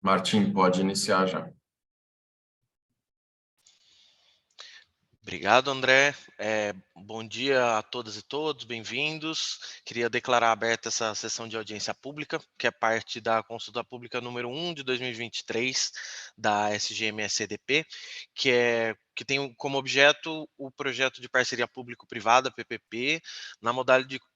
Martim, pode iniciar já. Obrigado, André. Bom dia a todas e todos, bem-vindos. Queria declarar aberta essa sessão de audiência pública, que é parte da consulta pública número 1 de 2023 da SGM-SCDP, que tem como objeto o projeto de parceria público-privada, PPP, na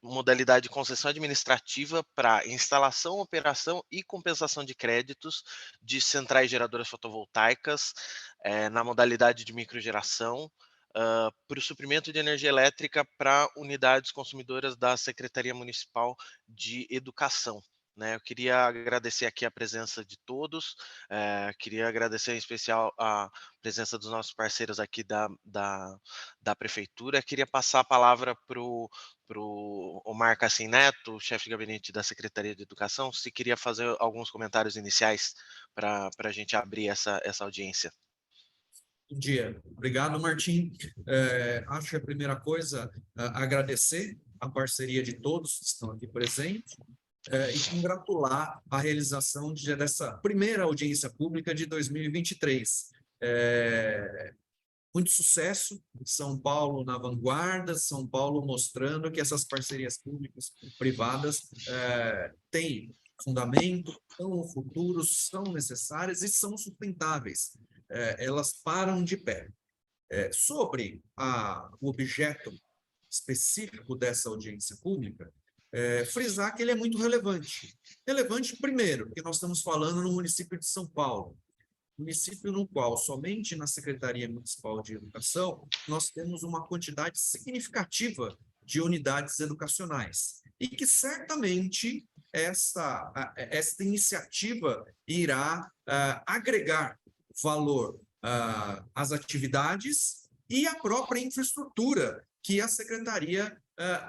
modalidade de concessão administrativa para instalação, operação e compensação de créditos de centrais geradoras fotovoltaicas, na modalidade de microgeração, para o suprimento de energia elétrica para unidades consumidoras da Secretaria Municipal de Educação. Né, eu queria agradecer aqui a presença de todos, queria agradecer em especial a presença dos nossos parceiros aqui da Prefeitura. Queria passar a palavra para o Omar Cassim Neto, chefe de gabinete da Secretaria de Educação, se queria fazer alguns comentários iniciais para a gente abrir essa audiência. Bom dia. Obrigado, Martim. Acho que a primeira coisa, agradecer a parceria de todos que estão aqui presentes e congratular a realização dessa primeira audiência pública de 2023. Muito sucesso, São Paulo na vanguarda, São Paulo mostrando que essas parcerias públicas e privadas têm fundamento, são o futuro, são necessárias e são sustentáveis. Elas param de pé. Sobre o objeto específico dessa audiência pública, frisar que ele é muito relevante. Relevante, primeiro, porque nós estamos falando no município de São Paulo, município no qual, somente na Secretaria Municipal de Educação, nós temos uma quantidade significativa de unidades educacionais. E que certamente esta iniciativa irá agregar valor às atividades e à própria infraestrutura que a Secretaria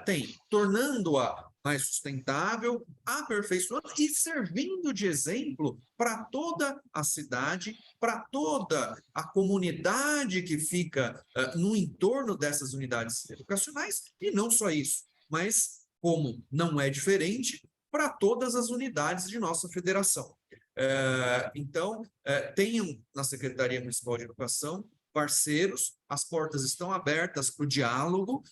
tem, tornando-a mais sustentável, aperfeiçoando e servindo de exemplo para toda a cidade, para toda a comunidade que fica no entorno dessas unidades educacionais, e não só isso, mas, como não é diferente, para todas as unidades de nossa federação. Então, tenham na Secretaria Municipal de Educação parceiros, as portas estão abertas para o diálogo,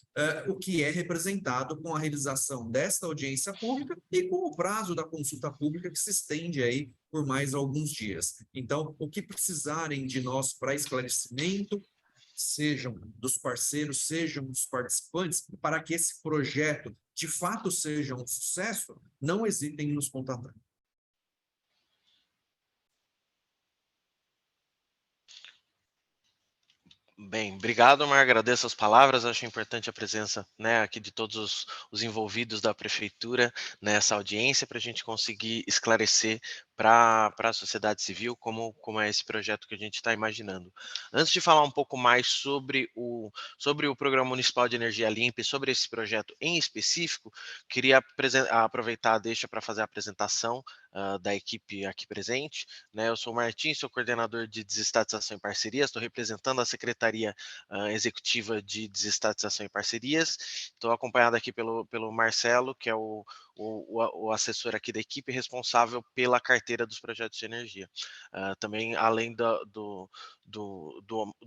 o que é representado com a realização desta audiência pública e com o prazo da consulta pública que se estende aí por mais alguns dias. Então, o que precisarem de nós para esclarecimento, sejam dos parceiros, sejam dos participantes, para que esse projeto de fato seja um sucesso, não hesitem em nos contatar. Bem, obrigado, Omar. Agradeço as palavras. Acho importante a presença, né, aqui de todos os envolvidos da prefeitura nessa audiência para a gente conseguir esclarecer para a sociedade civil como é esse projeto que a gente está imaginando. Antes de falar um pouco mais sobre o Programa Municipal de Energia Limpa e sobre esse projeto em específico, queria aproveitar a deixa para fazer a apresentação da equipe aqui presente. Né? Eu sou o Martim, sou coordenador de desestatização e parcerias, estou representando a Secretaria Executiva de Desestatização e Parcerias. Estou acompanhado aqui pelo Marcelo, que é o assessor aqui da equipe responsável pela carteira dos projetos de energia. Também, além do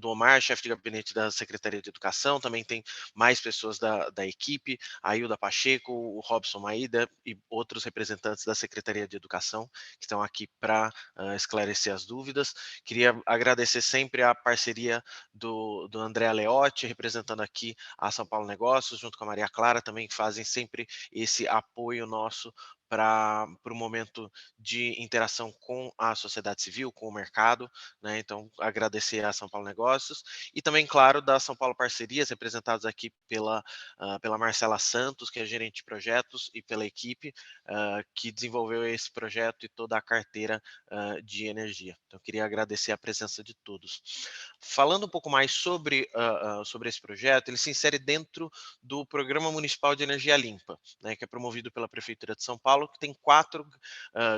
Omar, chefe de gabinete da Secretaria de Educação, também tem mais pessoas da equipe, a Hilda Pacheco, o Robson Maída e outros representantes da Secretaria de Educação que estão aqui para esclarecer as dúvidas. Queria agradecer sempre a parceria do André Aleotti, representando aqui a São Paulo Negócios, junto com a Maria Clara, também fazem sempre esse apoio nosso para o momento de interação com a sociedade civil, com o mercado, né? Então, agradecer a São Paulo Negócios e também, claro, da São Paulo Parcerias, representados aqui pela Marcela Santos, que é gerente de projetos, e pela equipe que desenvolveu esse projeto e toda a carteira de energia. Então, eu queria agradecer a presença de todos. Falando um pouco mais sobre esse projeto, ele se insere dentro do Programa Municipal de Energia Limpa, né, que é promovido pela Prefeitura de São Paulo Paulo, que tem 4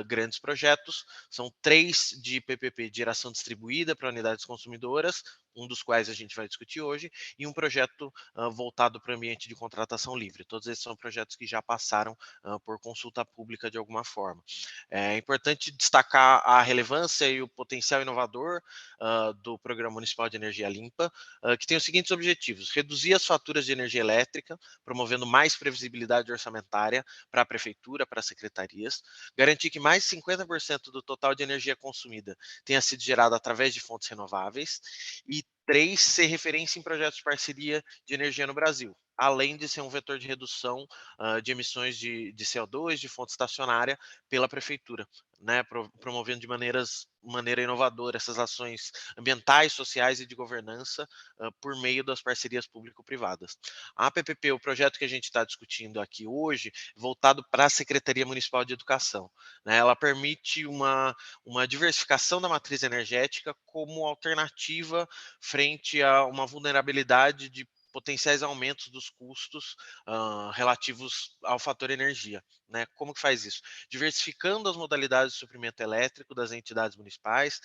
grandes projetos, são 3 de PPP de geração distribuída para unidades consumidoras, um dos quais a gente vai discutir hoje, e um projeto voltado para o ambiente de contratação livre. Todos esses são projetos que já passaram por consulta pública de alguma forma. É importante destacar a relevância e o potencial inovador do Programa Municipal de Energia Limpa, que tem os seguintes objetivos: reduzir as faturas de energia elétrica, promovendo mais previsibilidade orçamentária para a prefeitura, para as secretarias, garantir que mais de 50% do total de energia consumida tenha sido gerada através de fontes renováveis, e 3, ser referência em projetos de parceria de energia no Brasil, além de ser um vetor de redução de emissões de CO2 de fonte estacionária pela prefeitura, né, promovendo de maneira inovadora essas ações ambientais, sociais e de governança por meio das parcerias público-privadas. A PPP, o projeto que a gente está discutindo aqui hoje, voltado para a Secretaria Municipal de Educação, né, ela permite uma diversificação da matriz energética como alternativa frente a uma vulnerabilidade de potenciais aumentos dos custos relativos ao fator energia, né? Como que faz isso? Diversificando as modalidades de suprimento elétrico das entidades municipais,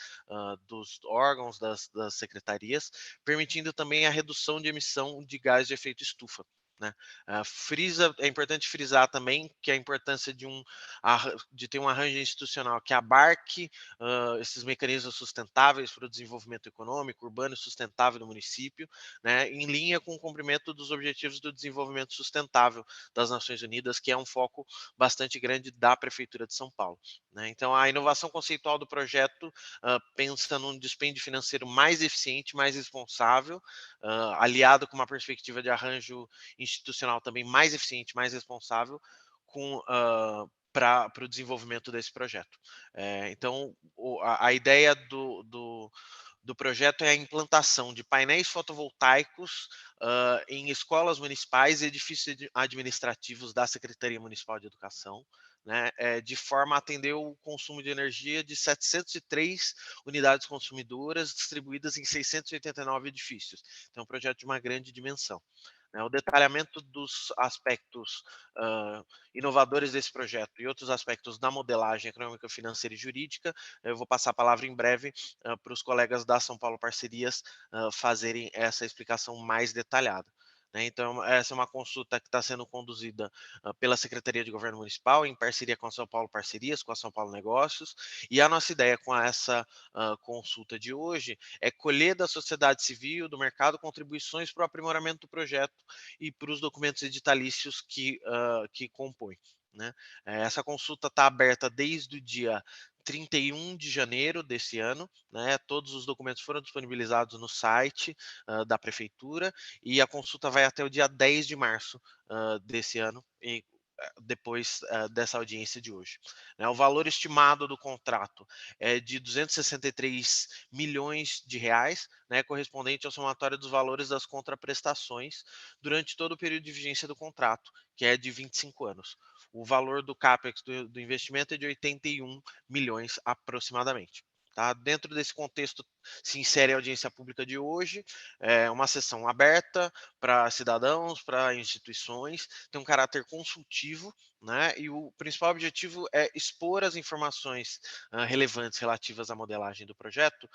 dos órgãos, das secretarias, permitindo também a redução de emissão de gás de efeito estufa, né? É importante frisar também que a importância de ter um arranjo institucional que abarque esses mecanismos sustentáveis para o desenvolvimento econômico, urbano e sustentável do município, né, em linha com o cumprimento dos Objetivos do Desenvolvimento Sustentável das Nações Unidas, que é um foco bastante grande da Prefeitura de São Paulo, né? Então, a inovação conceitual do projeto pensa num dispêndio financeiro mais eficiente, mais responsável, aliado com uma perspectiva de arranjo institucional também mais eficiente, mais responsável, para o desenvolvimento desse projeto. Então, a ideia do projeto é a implantação de painéis fotovoltaicos em escolas municipais e edifícios administrativos da Secretaria Municipal de Educação, né, de forma a atender o consumo de energia de 703 unidades consumidoras distribuídas em 689 edifícios. Então, é um projeto de uma grande dimensão, né? O detalhamento dos aspectos inovadores desse projeto e outros aspectos da modelagem econômica, financeira e jurídica, eu vou passar a palavra em breve para os colegas da São Paulo Parcerias fazerem essa explicação mais detalhada, né? Então, essa é uma consulta que está sendo conduzida pela Secretaria de Governo Municipal, em parceria com a São Paulo Parcerias, com a São Paulo Negócios, e a nossa ideia com essa consulta de hoje é colher da sociedade civil, do mercado, contribuições para o aprimoramento do projeto e para os documentos editalícios que compõem, né? Essa consulta está aberta desde o dia 31 de janeiro desse ano, né? Todos os documentos foram disponibilizados no site da prefeitura, e a consulta vai até o dia 10 de março desse ano, e depois dessa audiência de hoje, né? O valor estimado do contrato é de 263 milhões de reais, né, correspondente ao somatório dos valores das contraprestações durante todo o período de vigência do contrato, que é de 25 anos. O valor do CAPEX do investimento é de 81 milhões aproximadamente. Tá? Dentro desse contexto se insere a audiência pública de hoje, uma sessão aberta para cidadãos, para instituições, tem um caráter consultivo, né? E o principal objetivo é expor as informações relevantes relativas à modelagem do projeto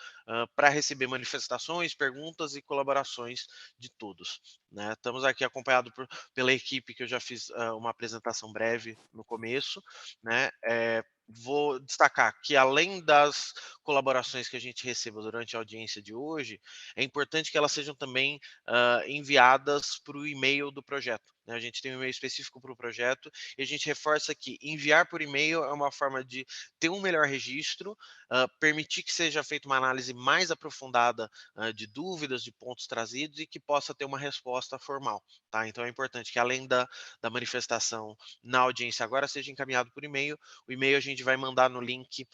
para receber manifestações, perguntas e colaborações de todos, né? Estamos aqui acompanhados pela equipe, que eu já fiz uma apresentação breve no começo, né? Vou destacar que, além das colaborações que a gente receba durante a audiência de hoje, é importante que elas sejam também enviadas para o e-mail do projeto, né? A gente tem um e-mail específico para o projeto, e a gente reforça que enviar por e-mail é uma forma de ter um melhor registro, permitir que seja feita uma análise mais aprofundada de dúvidas, de pontos trazidos, e que possa ter uma resposta formal, tá? Então, é importante que, além da manifestação na audiência agora, seja encaminhado por e-mail. O e-mail a gente vai mandar no link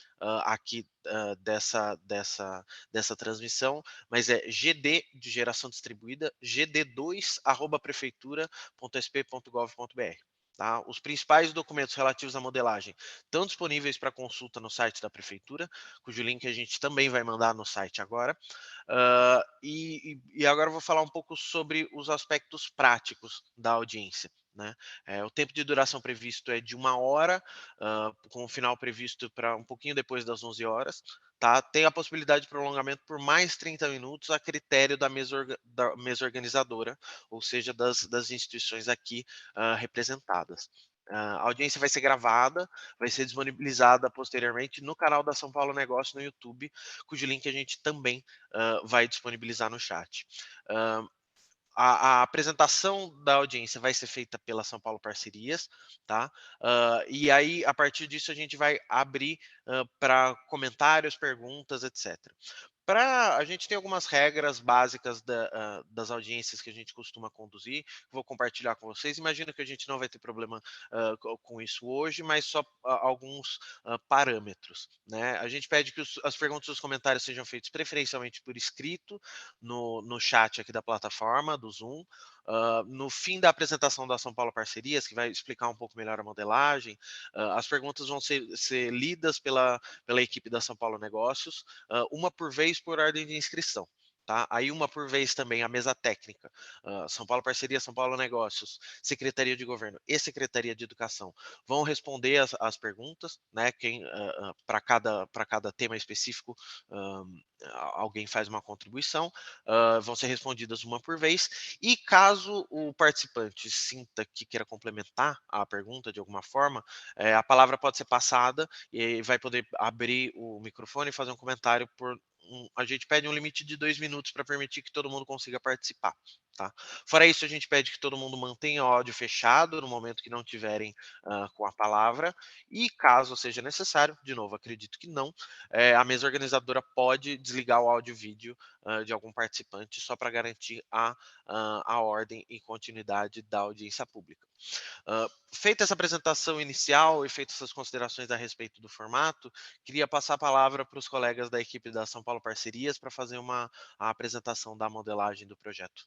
aqui dessa transmissão, mas é GD de geração distribuída, gd2@prefeitura.sp.gov.br. Tá? Os principais documentos relativos à modelagem estão disponíveis para consulta no site da Prefeitura, cujo link a gente também vai mandar no site agora. E agora eu vou falar um pouco sobre os aspectos práticos da audiência, né? O tempo de duração previsto é de 1 hora, com o final previsto para um pouquinho depois das 11 horas. Tá? Tem a possibilidade de prolongamento por mais 30 minutos a critério da mesa organizadora, ou seja, das instituições aqui representadas. A audiência vai ser gravada, vai ser disponibilizada posteriormente no canal da São Paulo Negócio no YouTube, cujo link a gente também vai disponibilizar no chat. A apresentação da audiência vai ser feita pela São Paulo Parcerias, tá? E aí, a partir disso, a gente vai abrir para comentários, perguntas, etc. A gente tem algumas regras básicas das audiências que a gente costuma conduzir, vou compartilhar com vocês. Imagino que a gente não vai ter problema com isso hoje, mas só alguns parâmetros, né? A gente pede que as perguntas e os comentários sejam feitos preferencialmente por escrito no chat aqui da plataforma, do Zoom. No fim da apresentação da São Paulo Parcerias, que vai explicar um pouco melhor a modelagem, as perguntas vão ser lidas pela equipe da São Paulo Negócios, uma por vez por ordem de inscrição. Tá? Aí uma por vez também a mesa técnica, São Paulo Parceria, São Paulo Negócios, Secretaria de Governo e Secretaria de Educação vão responder as perguntas, né? Para cada tema específico alguém faz uma contribuição, vão ser respondidas uma por vez, e caso o participante sinta que queira complementar a pergunta de alguma forma, a palavra pode ser passada e vai poder abrir o microfone e fazer um comentário a gente pede um limite de 2 minutos para permitir que todo mundo consiga participar, tá? Fora isso, a gente pede que todo mundo mantenha o áudio fechado no momento que não tiverem com a palavra, e caso seja necessário, de novo, acredito que não, a mesa organizadora pode desligar o áudio e vídeo de algum participante só para garantir a ordem e continuidade da audiência pública. Feita essa apresentação inicial e feitas essas considerações a respeito do formato, queria passar a palavra para os colegas da equipe da São Paulo Parcerias para fazer a apresentação da modelagem do projeto.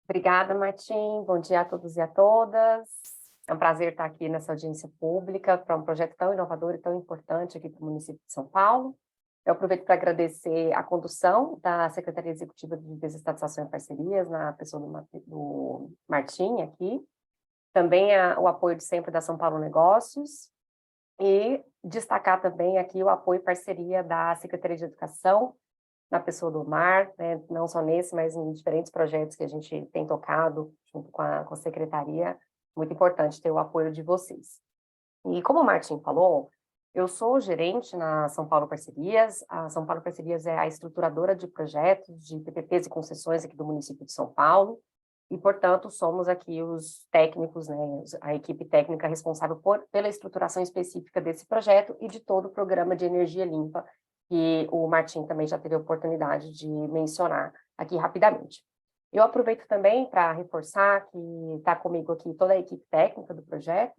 Obrigada, Martim. Bom dia a todos e a todas. É um prazer estar aqui nessa audiência pública para um projeto tão inovador e tão importante aqui para o município de São Paulo. Eu aproveito para agradecer a condução da Secretaria Executiva de Desestatização e Parcerias, na pessoa do Martim aqui, também o apoio de sempre da São Paulo Negócios, e destacar também aqui o apoio e parceria da Secretaria de Educação, na pessoa do Omar, né, não só nesse, mas em diferentes projetos que a gente tem tocado junto com a Secretaria. Muito importante ter o apoio de vocês. E como o Martim falou, eu sou gerente na São Paulo Parcerias. A São Paulo Parcerias é a estruturadora de projetos de PPPs e concessões aqui do município de São Paulo, e, portanto, somos aqui os técnicos, né, a equipe técnica responsável pela estruturação específica desse projeto e de todo o programa de energia limpa, que o Martim também já teve a oportunidade de mencionar aqui rapidamente. Eu aproveito também para reforçar que está comigo aqui toda a equipe técnica do projeto,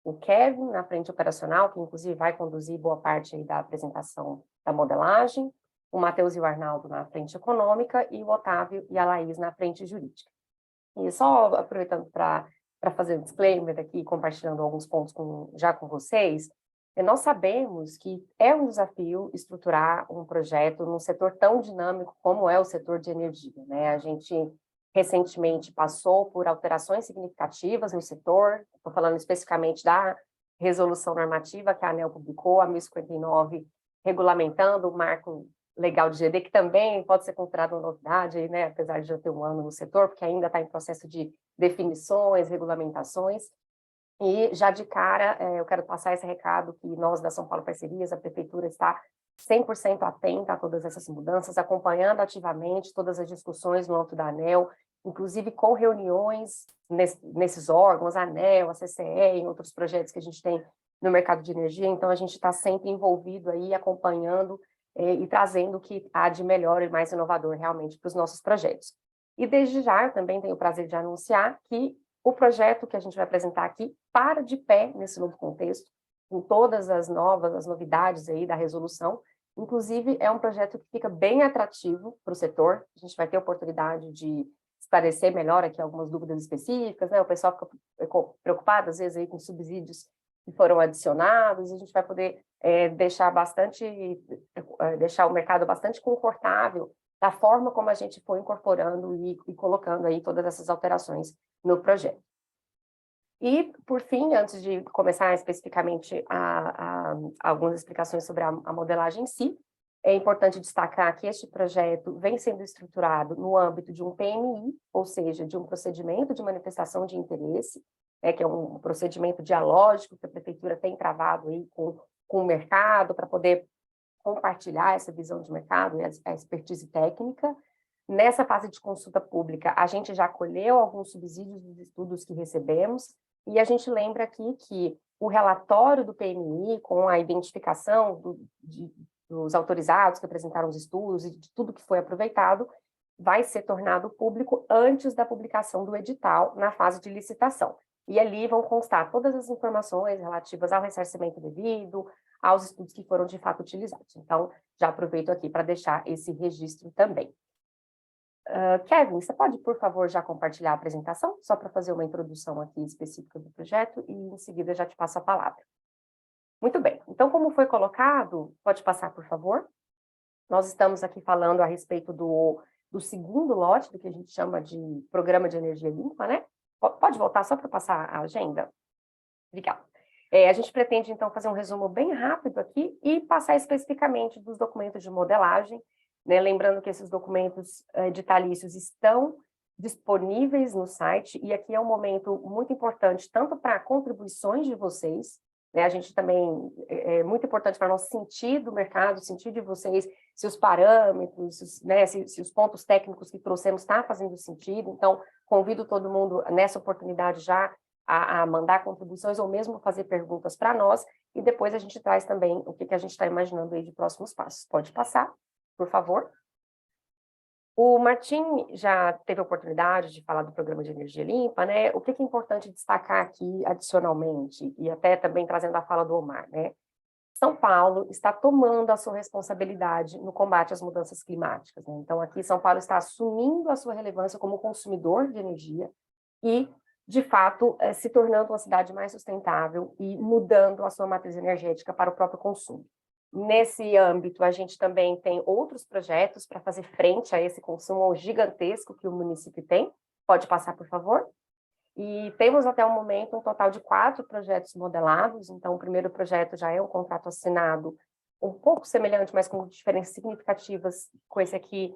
o Kevin na frente operacional, que inclusive vai conduzir boa parte aí da apresentação da modelagem, o Matheus e o Arnaldo na frente econômica e o Otávio e a Laís na frente jurídica. E só aproveitando para fazer um disclaimer aqui, compartilhando alguns pontos já com vocês, nós sabemos que é um desafio estruturar um projeto num setor tão dinâmico como é o setor de energia, né? A gente recentemente passou por alterações significativas no setor, estou falando especificamente da resolução normativa que a ANEEL publicou, a 1059, regulamentando o marco legal de GD, que também pode ser considerado uma novidade, né? Apesar de já ter um ano no setor, porque ainda está em processo de definições, regulamentações. E já de cara, eu quero passar esse recado que nós da São Paulo Parcerias, a Prefeitura está 100% atenta a todas essas mudanças, acompanhando ativamente todas as discussões no âmbito da ANEEL, inclusive com reuniões nesses órgãos, a ANEEL, a CCE, em outros projetos que a gente tem no mercado de energia. Então, a gente está sempre envolvido aí, acompanhando e trazendo o que há de melhor e mais inovador realmente para os nossos projetos. E desde já, eu também tenho o prazer de anunciar que o projeto que a gente vai apresentar aqui para de pé nesse novo contexto, com todas as novidades aí da resolução. Inclusive, é um projeto que fica bem atrativo para o setor. A gente vai ter a oportunidade de esclarecer melhor aqui algumas dúvidas específicas, né? O pessoal fica preocupado, às vezes, aí com subsídios que foram adicionados, e a gente vai poder deixar o mercado bastante confortável da forma como a gente foi incorporando e colocando aí todas essas alterações no projeto. E, por fim, antes de começar especificamente algumas explicações sobre a modelagem em si, é importante destacar que este projeto vem sendo estruturado no âmbito de um PMI, ou seja, de um procedimento de manifestação de interesse, que é um procedimento dialógico que a Prefeitura tem travado aí com o mercado para poder compartilhar essa visão de mercado e a expertise técnica. Nessa fase de consulta pública, a gente já colheu alguns subsídios dos estudos que recebemos, e a gente lembra aqui que o relatório do PMI, com a identificação dos autorizados que apresentaram os estudos e de tudo que foi aproveitado, vai ser tornado público antes da publicação do edital na fase de licitação. E ali vão constar todas as informações relativas ao ressarcimento devido, aos estudos que foram de fato utilizados. Então, já aproveito aqui para deixar esse registro também. Kevin, você pode, por favor, já compartilhar a apresentação, só para fazer uma introdução aqui específica do projeto, e em seguida já te passo a palavra. Muito bem, então, como foi colocado, pode passar, por favor. Nós estamos aqui falando a respeito do segundo lote, do que a gente chama de Programa de Energia Limpa, né? Pode voltar só para passar a agenda? Obrigada. A gente pretende, então, fazer um resumo bem rápido aqui e passar especificamente dos documentos de modelagem, né? Lembrando que esses documentos editalícios estão disponíveis no site, e aqui é um momento muito importante, tanto para contribuições de vocês, né? A gente também, é muito importante para nós sentir do mercado, sentir de vocês se os parâmetros, né, se os pontos técnicos que trouxemos estão fazendo sentido. Então, convido todo mundo nessa oportunidade já a mandar contribuições ou mesmo fazer perguntas para nós, e depois a gente traz também o que a gente está imaginando aí de próximos passos. Pode passar, por favor. O Martim já teve a oportunidade de falar do Programa de Energia Limpa, né? O que é importante destacar aqui adicionalmente, e até também trazendo a fala do Omar, né? São Paulo está tomando a sua responsabilidade no combate às mudanças climáticas, né? Então, aqui São Paulo está assumindo a sua relevância como consumidor de energia e, de fato, se tornando uma cidade mais sustentável e mudando a sua matriz energética para o próprio consumo. Nesse âmbito, a gente também tem outros projetos para fazer frente a esse consumo gigantesco que o município tem. Pode passar, por favor? E temos até o momento um total de 4 projetos modelados. Então, o primeiro projeto já é um contrato assinado, um pouco semelhante, mas com diferenças significativas com esse aqui,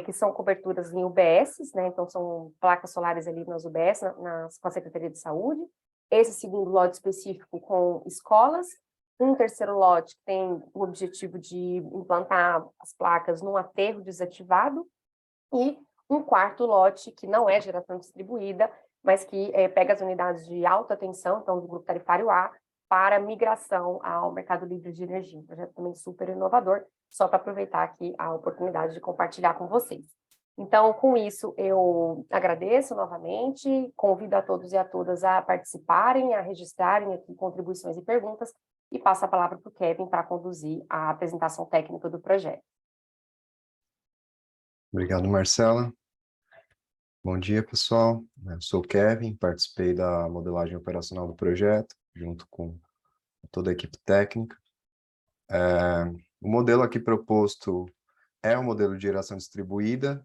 que são coberturas em UBS, né? Então, são placas solares ali nas UBS, com a Secretaria de Saúde. Esse segundo lote específico com escolas. Um terceiro lote que tem o objetivo de implantar as placas num aterro desativado. E um quarto lote que não é geração distribuída, mas que pega as unidades de alta tensão, então do grupo tarifário A, para migração ao mercado livre de energia. Um projeto também super inovador, só para aproveitar aqui a oportunidade de compartilhar com vocês. Então, com isso, eu agradeço novamente, convido a todos e a todas a participarem, a registrarem aqui contribuições e perguntas, e passo a palavra para o Kevin para conduzir a apresentação técnica do projeto. Obrigado, Marcela. Bom dia, pessoal. Eu sou o Kevin, participei da modelagem operacional do projeto, junto com toda a equipe técnica. O modelo aqui proposto é um modelo de geração distribuída,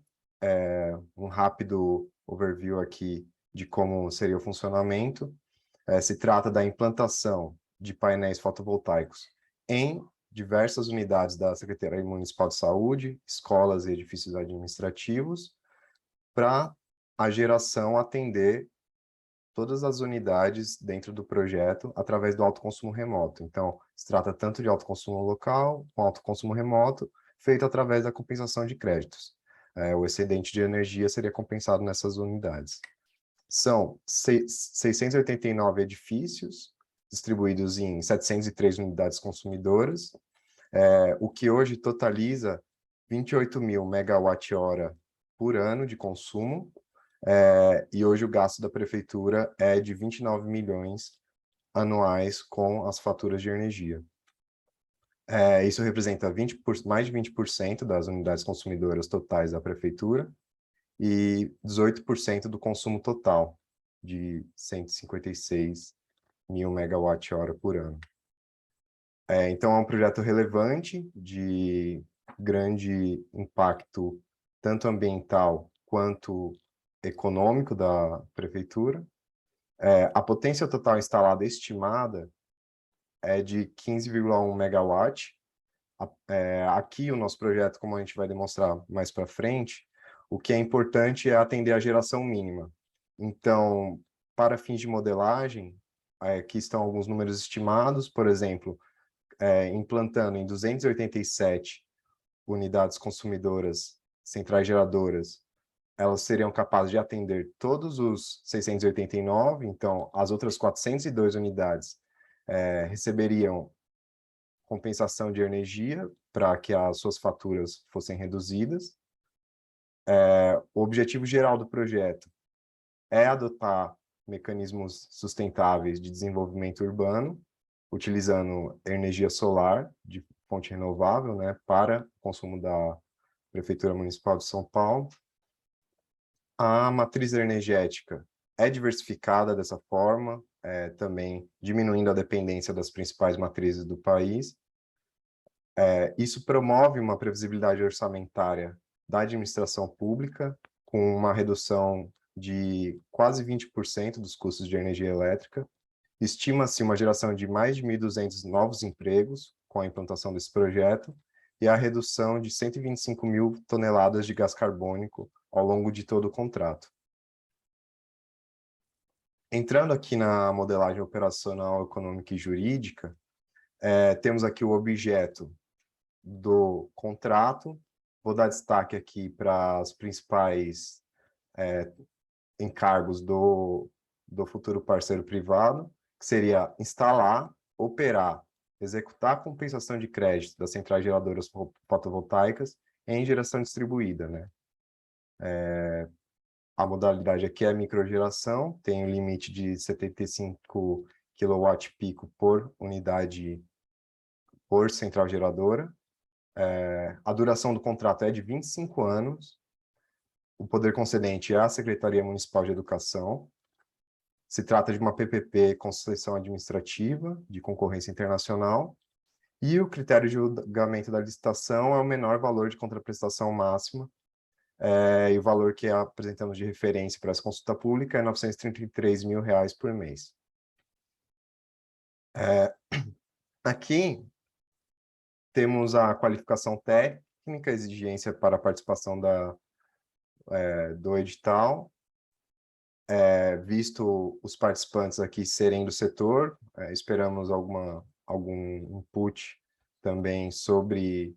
um rápido overview aqui de como seria o funcionamento. Se trata da implantação de painéis fotovoltaicos em diversas unidades da Secretaria Municipal de Saúde, escolas e edifícios administrativos, para a geração atender todas as unidades dentro do projeto através do autoconsumo remoto. Então, se trata tanto de autoconsumo local, com autoconsumo remoto, feito através da compensação de créditos. O excedente de energia seria compensado nessas unidades. São 689 edifícios, distribuídos em 703 unidades consumidoras, o que hoje totaliza 28.000 megawatt-hora por ano de consumo, e hoje o gasto da prefeitura é de 29 milhões anuais com as faturas de energia. Isso representa mais de 20% das unidades consumidoras totais da prefeitura e 18% do consumo total, de 156 mil megawatt-hora por ano. Então, é um projeto relevante, de grande impacto tanto ambiental quanto econômico da prefeitura. A potência total instalada estimada é de 15,1 megawatt. Aqui o nosso projeto, como a gente vai demonstrar mais para frente, o que é importante é atender a geração mínima. Então, para fins de modelagem, aqui estão alguns números estimados, por exemplo, implantando em 287 unidades consumidoras, centrais geradoras, elas seriam capazes de atender todos os 689, então as outras 402 unidades receberiam compensação de energia para que as suas faturas fossem reduzidas. O objetivo geral do projeto é adotar mecanismos sustentáveis de desenvolvimento urbano, utilizando energia solar de fonte renovável, né, para consumo da Prefeitura Municipal de São Paulo. A matriz energética é diversificada dessa forma, também diminuindo a dependência das principais matrizes do país. Isso promove uma previsibilidade orçamentária da administração pública, com uma redução de quase 20% dos custos de energia elétrica. Estima-se uma geração de mais de 1.200 novos empregos com a implantação desse projeto e a redução de 125 mil toneladas de gás carbônico ao longo de todo o contrato. Entrando aqui na modelagem operacional, econômica e jurídica, temos aqui o objeto do contrato. Vou dar destaque aqui para os principais encargos do futuro parceiro privado, que seria instalar, operar, executar a compensação de crédito das centrais geradoras fotovoltaicas em geração distribuída, né? A modalidade aqui é microgeração, tem um limite de 75 kW-pico por unidade por central geradora. A duração do contrato é de 25 anos. O poder concedente é a Secretaria Municipal de Educação. Se trata de uma PPP concessão administrativa de concorrência internacional. E o critério de julgamento da licitação é o menor valor de contraprestação máxima. E o valor que apresentamos de referência para essa consulta pública é R$ 933 mil por mês. Aqui temos a qualificação técnica, exigência para a participação do edital, visto os participantes aqui serem do setor, esperamos algum input também sobre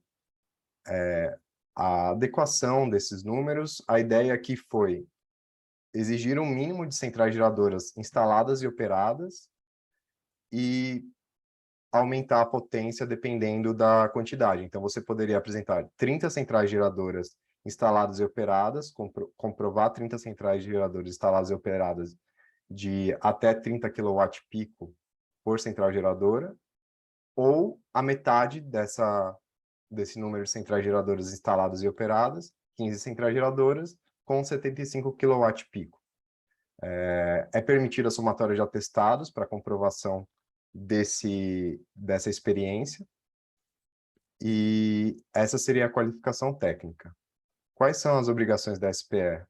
a adequação desses números. A ideia aqui foi exigir um mínimo de centrais geradoras instaladas e operadas e aumentar a potência dependendo da quantidade. Então, você poderia apresentar 30 centrais geradoras instaladas e operadas, comprovar 30 centrais geradoras instaladas e operadas de até 30 kW-pico por central geradora, ou a metade desse número de centrais geradoras instaladas e operadas, 15 centrais geradoras, com 75 kW-pico. É permitida a somatória de atestados para comprovação dessa experiência, e essa seria a qualificação técnica. Quais são as obrigações da SPE?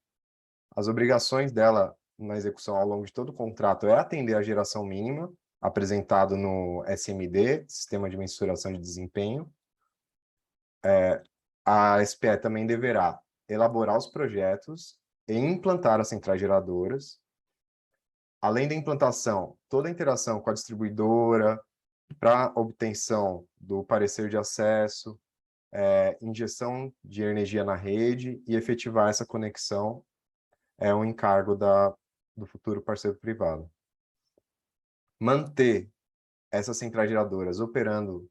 As obrigações dela na execução ao longo de todo o contrato é atender à geração mínima, apresentado no SMD, Sistema de Mensuração de Desempenho. A SPE também deverá elaborar os projetos e implantar as centrais geradoras. Além da implantação, toda a interação com a distribuidora, para obtenção do parecer de acesso, injeção de energia na rede e efetivar essa conexão é um encargo do futuro parceiro privado. Manter essas centrais geradoras operando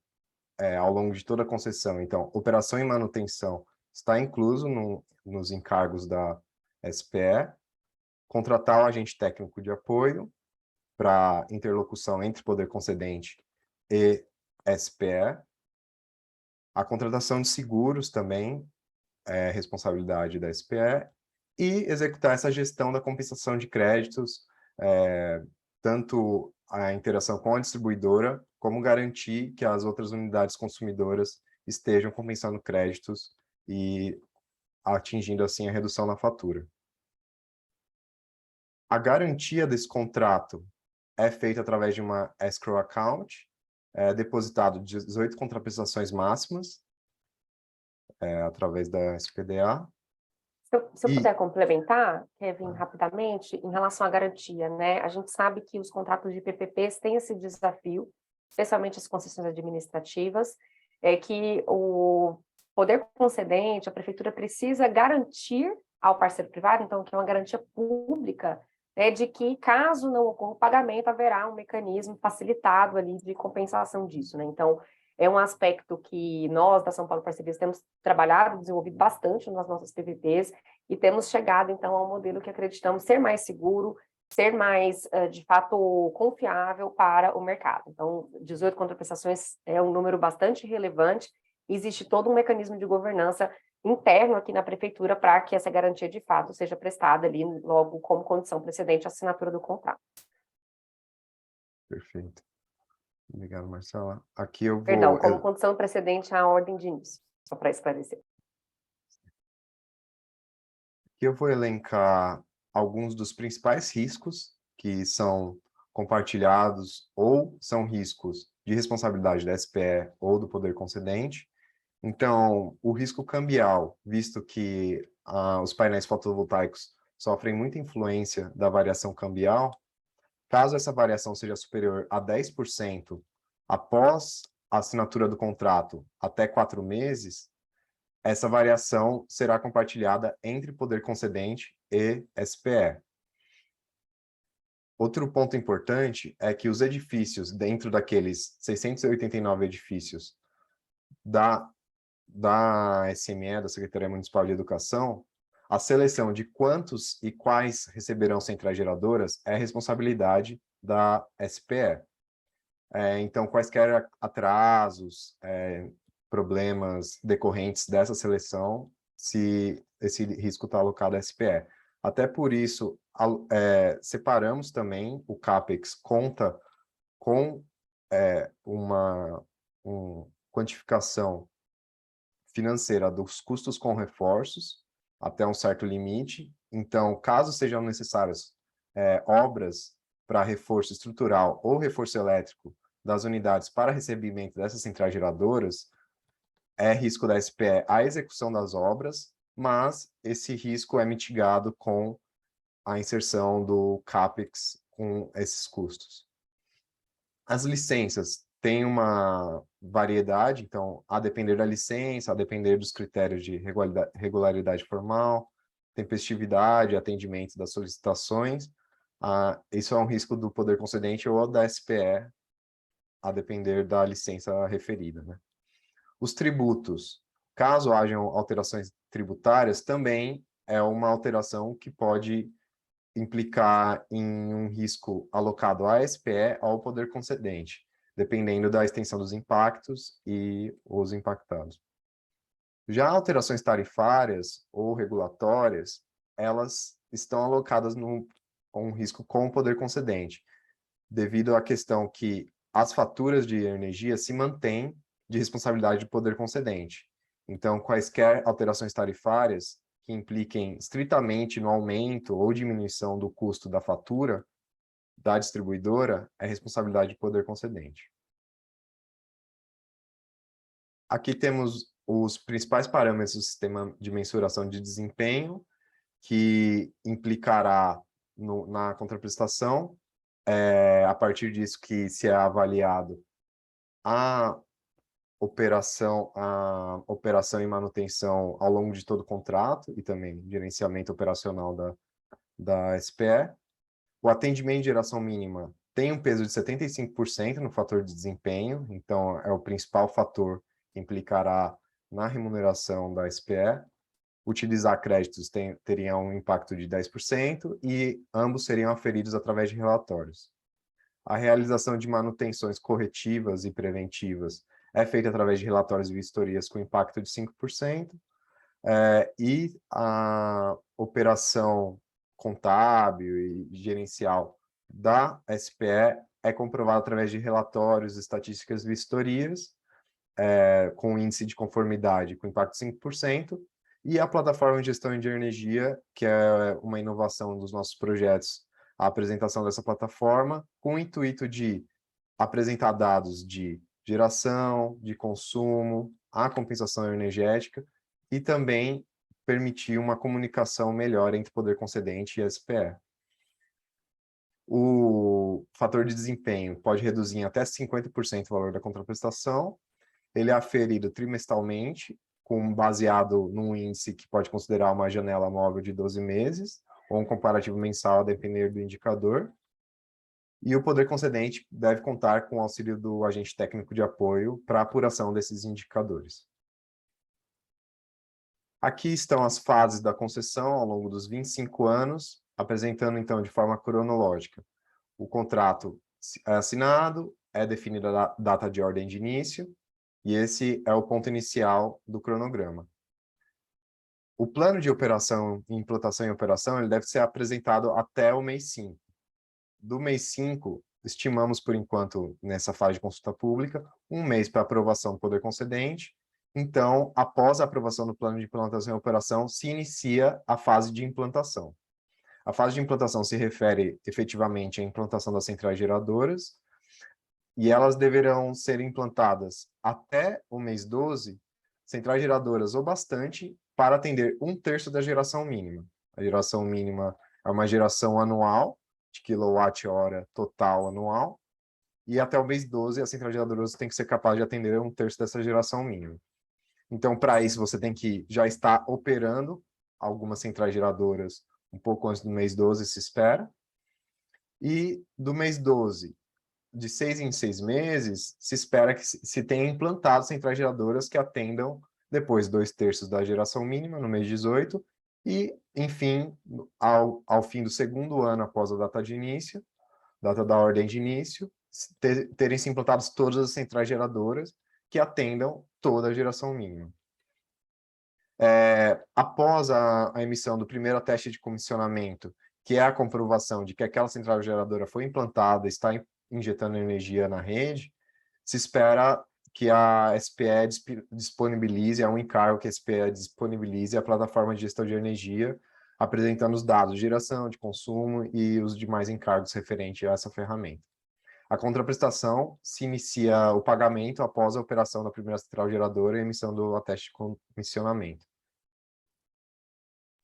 ao longo de toda a concessão, então, operação e manutenção está incluso nos encargos da SPE. Contratar o agente técnico de apoio para interlocução entre poder concedente e SPE. A contratação de seguros também é responsabilidade da SPE, e executar essa gestão da compensação de créditos, tanto a interação com a distribuidora, como garantir que as outras unidades consumidoras estejam compensando créditos e atingindo assim a redução na fatura. A garantia desse contrato é feita através de uma escrow account, depositado 18 contraprestações máximas, através da SPDA. Se eu puder complementar, Kevin, rapidamente, em relação à garantia, né? A gente sabe que os contratos de PPPs têm esse desafio, especialmente as concessões administrativas, que o poder concedente, a prefeitura precisa garantir ao parceiro privado, então, que é uma garantia pública, né, de que, caso não ocorra o pagamento, haverá um mecanismo facilitado ali de compensação disso, né? Então, é um aspecto que nós, da São Paulo Parcerias, temos trabalhado, desenvolvido bastante nas nossas PPPs e temos chegado, então, a um modelo que acreditamos ser mais seguro, ser mais, de fato, confiável para o mercado. Então, 18 contraprestações é um número bastante relevante. Existe todo um mecanismo de governança interno aqui na prefeitura para que essa garantia, de fato, seja prestada ali logo como condição precedente à assinatura do contrato. Perfeito. Obrigado, Marcela. Aqui eu vou... Perdão, como condição precedente à ordem de início, só para esclarecer. Aqui eu vou elencar alguns dos principais riscos que são compartilhados ou são riscos de responsabilidade da SPE ou do poder concedente. Então, o risco cambial, visto que os painéis fotovoltaicos sofrem muita influência da variação cambial, caso essa variação seja superior a 10% após a assinatura do contrato até 4 meses, essa variação será compartilhada entre poder concedente e SPE. Outro ponto importante é que os edifícios, dentro daqueles 689 edifícios da SME, da Secretaria Municipal de Educação, a seleção de quantos e quais receberão centrais geradoras é responsabilidade da SPE. Então, quaisquer atrasos, problemas decorrentes dessa seleção, se esse risco está alocado à SPE. Até por isso, separamos também o CAPEX, conta com uma quantificação financeira dos custos com reforços, até um certo limite. Então, caso sejam necessárias obras para reforço estrutural ou reforço elétrico das unidades para recebimento dessas centrais geradoras, é risco da SPE a execução das obras, mas esse risco é mitigado com a inserção do CAPEX com esses custos. As licenças têm uma variedade, então, a depender da licença, a depender dos critérios de regularidade formal, tempestividade, atendimento das solicitações, isso é um risco do poder concedente ou da SPE, a depender da licença referida, né? Os tributos, caso hajam alterações tributárias, também é uma alteração que pode implicar em um risco alocado à SPE ou ao poder concedente, dependendo da extensão dos impactos e os impactados. Já alterações tarifárias ou regulatórias, elas estão alocadas num risco com o poder concedente, devido à questão que as faturas de energia se mantêm de responsabilidade do poder concedente. Então, quaisquer alterações tarifárias que impliquem estritamente no aumento ou diminuição do custo da fatura da distribuidora é responsabilidade do poder concedente. Aqui temos os principais parâmetros do sistema de mensuração de desempenho, que implicará na contraprestação, a partir disso que se é avaliado a operação e manutenção ao longo de todo o contrato e também gerenciamento operacional da SPE. O atendimento de geração mínima tem um peso de 75% no fator de desempenho, então é o principal fator que implicará na remuneração da SPE. Utilizar créditos teria um impacto de 10% e ambos seriam aferidos através de relatórios. A realização de manutenções corretivas e preventivas é feita através de relatórios e vistorias com impacto de 5%, e a operação contábil e gerencial da SPE é comprovada através de relatórios, estatísticas e vistorias, com índice de conformidade com impacto de 5%, E a plataforma de gestão de energia, que é uma inovação dos nossos projetos, a apresentação dessa plataforma, com o intuito de apresentar dados de geração, de consumo, a compensação energética e também permitir uma comunicação melhor entre poder concedente e SPE. O fator de desempenho pode reduzir em até 50% o valor da contraprestação. Ele é aferido trimestralmente, baseado num índice que pode considerar uma janela móvel de 12 meses, ou um comparativo mensal, a depender do indicador. E o poder concedente deve contar com o auxílio do agente técnico de apoio para a apuração desses indicadores. Aqui estão as fases da concessão ao longo dos 25 anos, apresentando, então, de forma cronológica. O contrato é assinado, é definida a data de ordem de início, e esse é o ponto inicial do cronograma. O plano de operação, implantação e operação, ele deve ser apresentado até o mês 5. Do mês 5, estimamos, por enquanto, nessa fase de consulta pública, um mês para aprovação do poder concedente. Então, após a aprovação do plano de implantação e operação, se inicia a fase de implantação. A fase de implantação se refere efetivamente à implantação das centrais geradoras, e elas deverão ser implantadas até o mês 12, centrais geradoras ou bastante, para atender 1/3 da geração mínima. A geração mínima é uma geração anual, de quilowatt-hora total anual, e até o mês 12, as centrais geradoras têm que ser capazes de atender 1/3 dessa geração mínima. Então, para isso, você tem que já estar operando algumas centrais geradoras um pouco antes do mês 12, se espera. E do mês 12, de 6 em 6 meses, se espera que se tenha implantado centrais geradoras que atendam depois 2/3 da geração mínima, no mês 18, e, enfim, ao fim do segundo ano após a data de início, data da ordem de início, terem se implantado todas as centrais geradoras que atendam toda a geração mínima. Após a emissão do primeiro teste de comissionamento, que é a comprovação de que aquela central geradora foi implantada, está injetando energia na rede, se espera que a SPE disponibilize, é um encargo que a SPE disponibilize a plataforma de gestão de energia, apresentando os dados de geração, de consumo e os demais encargos referentes a essa ferramenta. A contraprestação se inicia o pagamento após a operação da primeira central geradora e a emissão do ateste de comissionamento.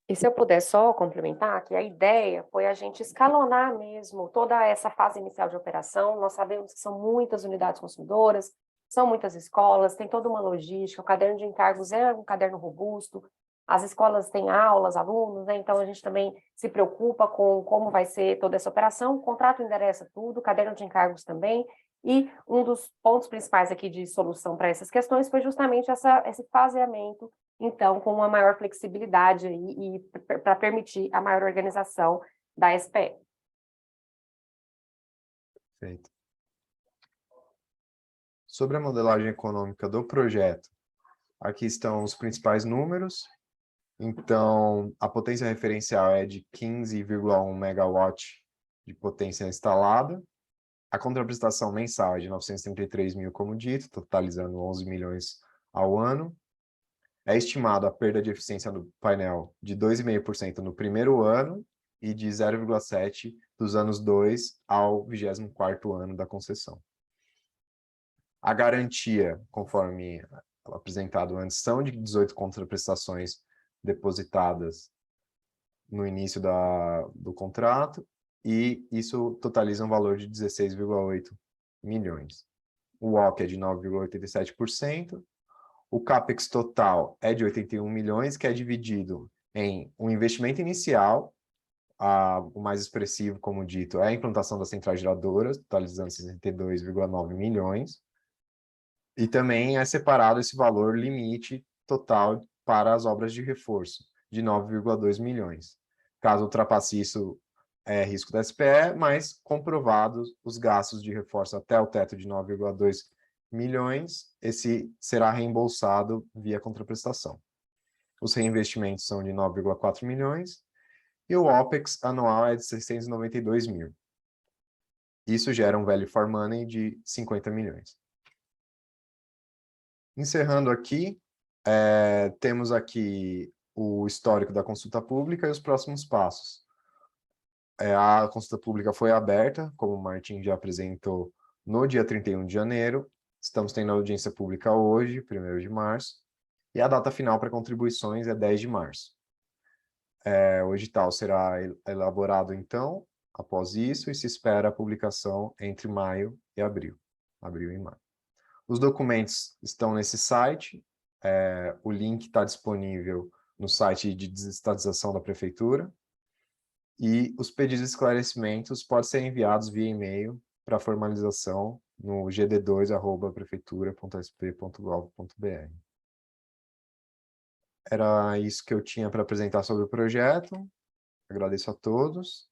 E se eu puder só complementar, que a ideia foi a gente escalonar mesmo toda essa fase inicial de operação. Nós sabemos que são muitas unidades consumidoras, são muitas escolas, tem toda uma logística, o caderno de encargos é um caderno robusto, as escolas têm aulas, alunos, né? Então a gente também se preocupa com como vai ser toda essa operação, o contrato endereça tudo, o caderno de encargos também, e um dos pontos principais aqui de solução para essas questões foi justamente esse faseamento, então, com uma maior flexibilidade e para permitir a maior organização da SPE. Perfeito. Sobre a modelagem econômica do projeto, aqui estão os principais números. Então, a potência referencial é de 15,1 megawatt de potência instalada. A contraprestação mensal é de 933 mil, como dito, totalizando 11 milhões ao ano. É estimado a perda de eficiência do painel de 2,5% no primeiro ano e de 0,7% dos anos 2 ao 24º ano da concessão. A garantia, conforme apresentado antes, são de 18 contraprestações depositadas no início do contrato, e isso totaliza um valor de 16,8 milhões. O WACC é de 9,87%. O CAPEX total é de 81 milhões, que é dividido em um investimento inicial, o mais expressivo, como dito, é a implantação das centrais geradoras, totalizando 62,9 milhões, e também é separado esse valor limite total para as obras de reforço, de 9,2 milhões. Caso ultrapasse isso, é risco da SPE, mas comprovados os gastos de reforço até o teto de 9,2 milhões, esse será reembolsado via contraprestação. Os reinvestimentos são de 9,4 milhões e o OPEX anual é de 692 mil. Isso gera um value for money de 50 milhões. Encerrando aqui, temos aqui o histórico da consulta pública e os próximos passos. A consulta pública foi aberta, como o Martim já apresentou, no dia 31 de janeiro. Estamos tendo audiência pública hoje, 1º de março, e a data final para contribuições é 10 de março. O edital será elaborado, então, após isso, e se espera a publicação entre maio e abril e maio. Os documentos estão nesse site, o link está disponível no site de desestatização da Prefeitura, e os pedidos de esclarecimentos podem ser enviados via e-mail para formalização no gd2@prefeitura.sp.gov.br. Era isso que eu tinha para apresentar sobre o projeto. Agradeço a todos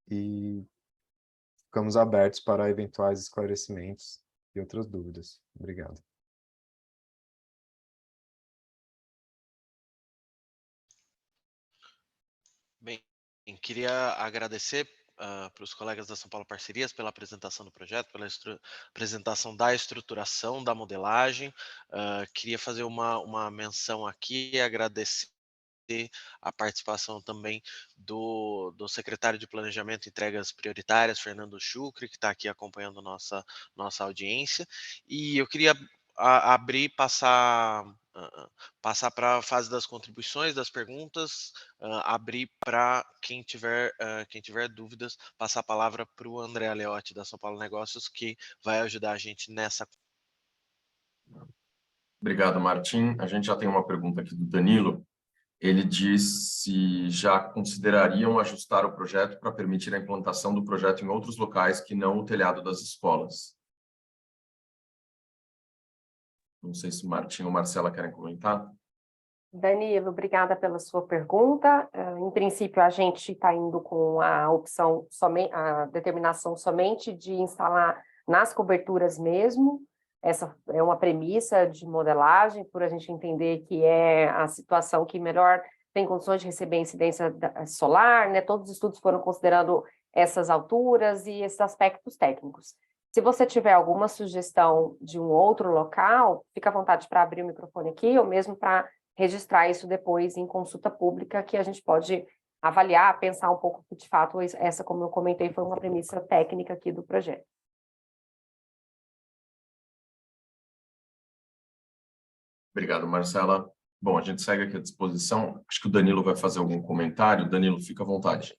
e ficamos abertos para eventuais esclarecimentos e outras dúvidas. Obrigado. Bem, queria agradecer para os colegas da São Paulo Parcerias pela apresentação do projeto, pela apresentação da estruturação, da modelagem. Queria fazer uma menção aqui e agradecer a participação também do secretário de Planejamento e Entregas Prioritárias, Fernando Chucre, que está aqui acompanhando nossa audiência. E eu queria abrir, passar para a fase das contribuições, das perguntas, abrir para quem tiver dúvidas, passar a palavra para o André Aleotti, da São Paulo Negócios, que vai ajudar a gente nessa. Obrigado, Martim. A gente já tem uma pergunta aqui do Danilo. Ele diz se já considerariam ajustar o projeto para permitir a implantação do projeto em outros locais que não o telhado das escolas. Não sei se o Martim ou Marcela querem comentar. Danilo, obrigada pela sua pergunta. Em princípio, a gente está indo com a opção, a determinação somente de instalar nas coberturas mesmo. Essa é uma premissa de modelagem, por a gente entender que é a situação que melhor tem condições de receber incidência solar, né? Todos os estudos foram considerando essas alturas e esses aspectos técnicos. Se você tiver alguma sugestão de um outro local, fica à vontade para abrir o microfone aqui, ou mesmo para registrar isso depois em consulta pública, que a gente pode avaliar, pensar um pouco que, de fato, essa, como eu comentei, foi uma premissa técnica aqui do projeto. Obrigado, Marcela. Bom, a gente segue aqui à disposição. Acho que o Danilo vai fazer algum comentário. Danilo, fica à vontade.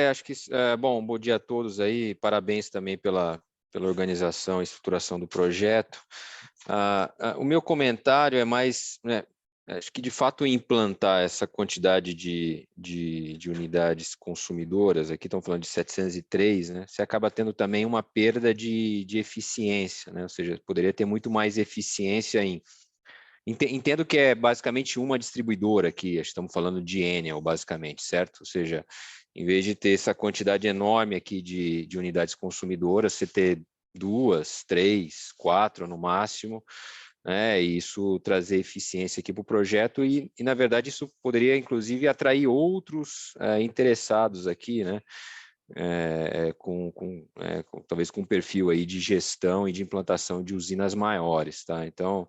Acho que, bom dia a todos aí, parabéns também pela organização e estruturação do projeto. O meu comentário é mais, acho que de fato implantar essa quantidade de unidades consumidoras, aqui estão falando de 703, né? Você acaba tendo também uma perda de eficiência, né? Ou seja, poderia ter muito mais eficiência em... Entendo que é basicamente uma distribuidora aqui, estamos falando de Enel, basicamente, certo? Ou seja, em vez de ter essa quantidade enorme aqui de unidades consumidoras, você ter 2, 3, 4 no máximo, né? E isso trazer eficiência aqui para o projeto e, na verdade, isso poderia, inclusive, atrair outros interessados aqui, né? Talvez com um perfil aí de gestão e de implantação de usinas maiores, tá? Então,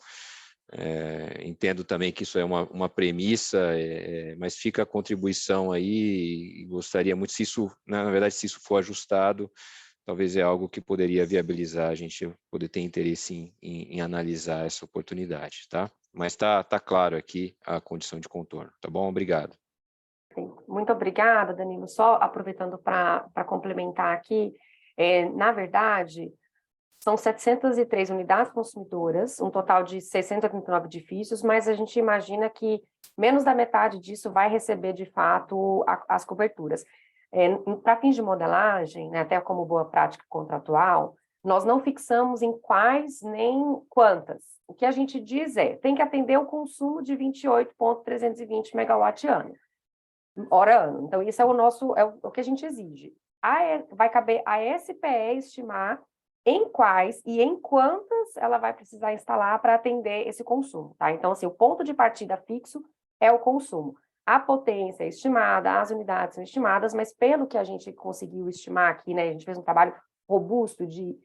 entendo também que isso é uma premissa, mas fica a contribuição aí e gostaria muito, se isso, na verdade, se isso for ajustado, talvez é algo que poderia viabilizar a gente poder ter interesse em analisar essa oportunidade, tá? Mas tá claro aqui a condição de contorno, tá bom? Obrigado. Muito obrigada, Danilo. Só aproveitando para complementar aqui, na verdade, são 703 unidades consumidoras, um total de 639 edifícios, mas a gente imagina que menos da metade disso vai receber, de fato, as coberturas. Para fins de modelagem, né, até como boa prática contratual, nós não fixamos em quais nem quantas. O que a gente diz tem que atender o consumo de 28.320 megawatt-ano, hora-ano. Então, isso é o que a gente exige. Vai caber a SPE estimar em quais e em quantas ela vai precisar instalar para atender esse consumo, tá? Então, assim, o ponto de partida fixo é o consumo. A potência é estimada, as unidades são estimadas, mas pelo que a gente conseguiu estimar aqui, né, a gente fez um trabalho robusto de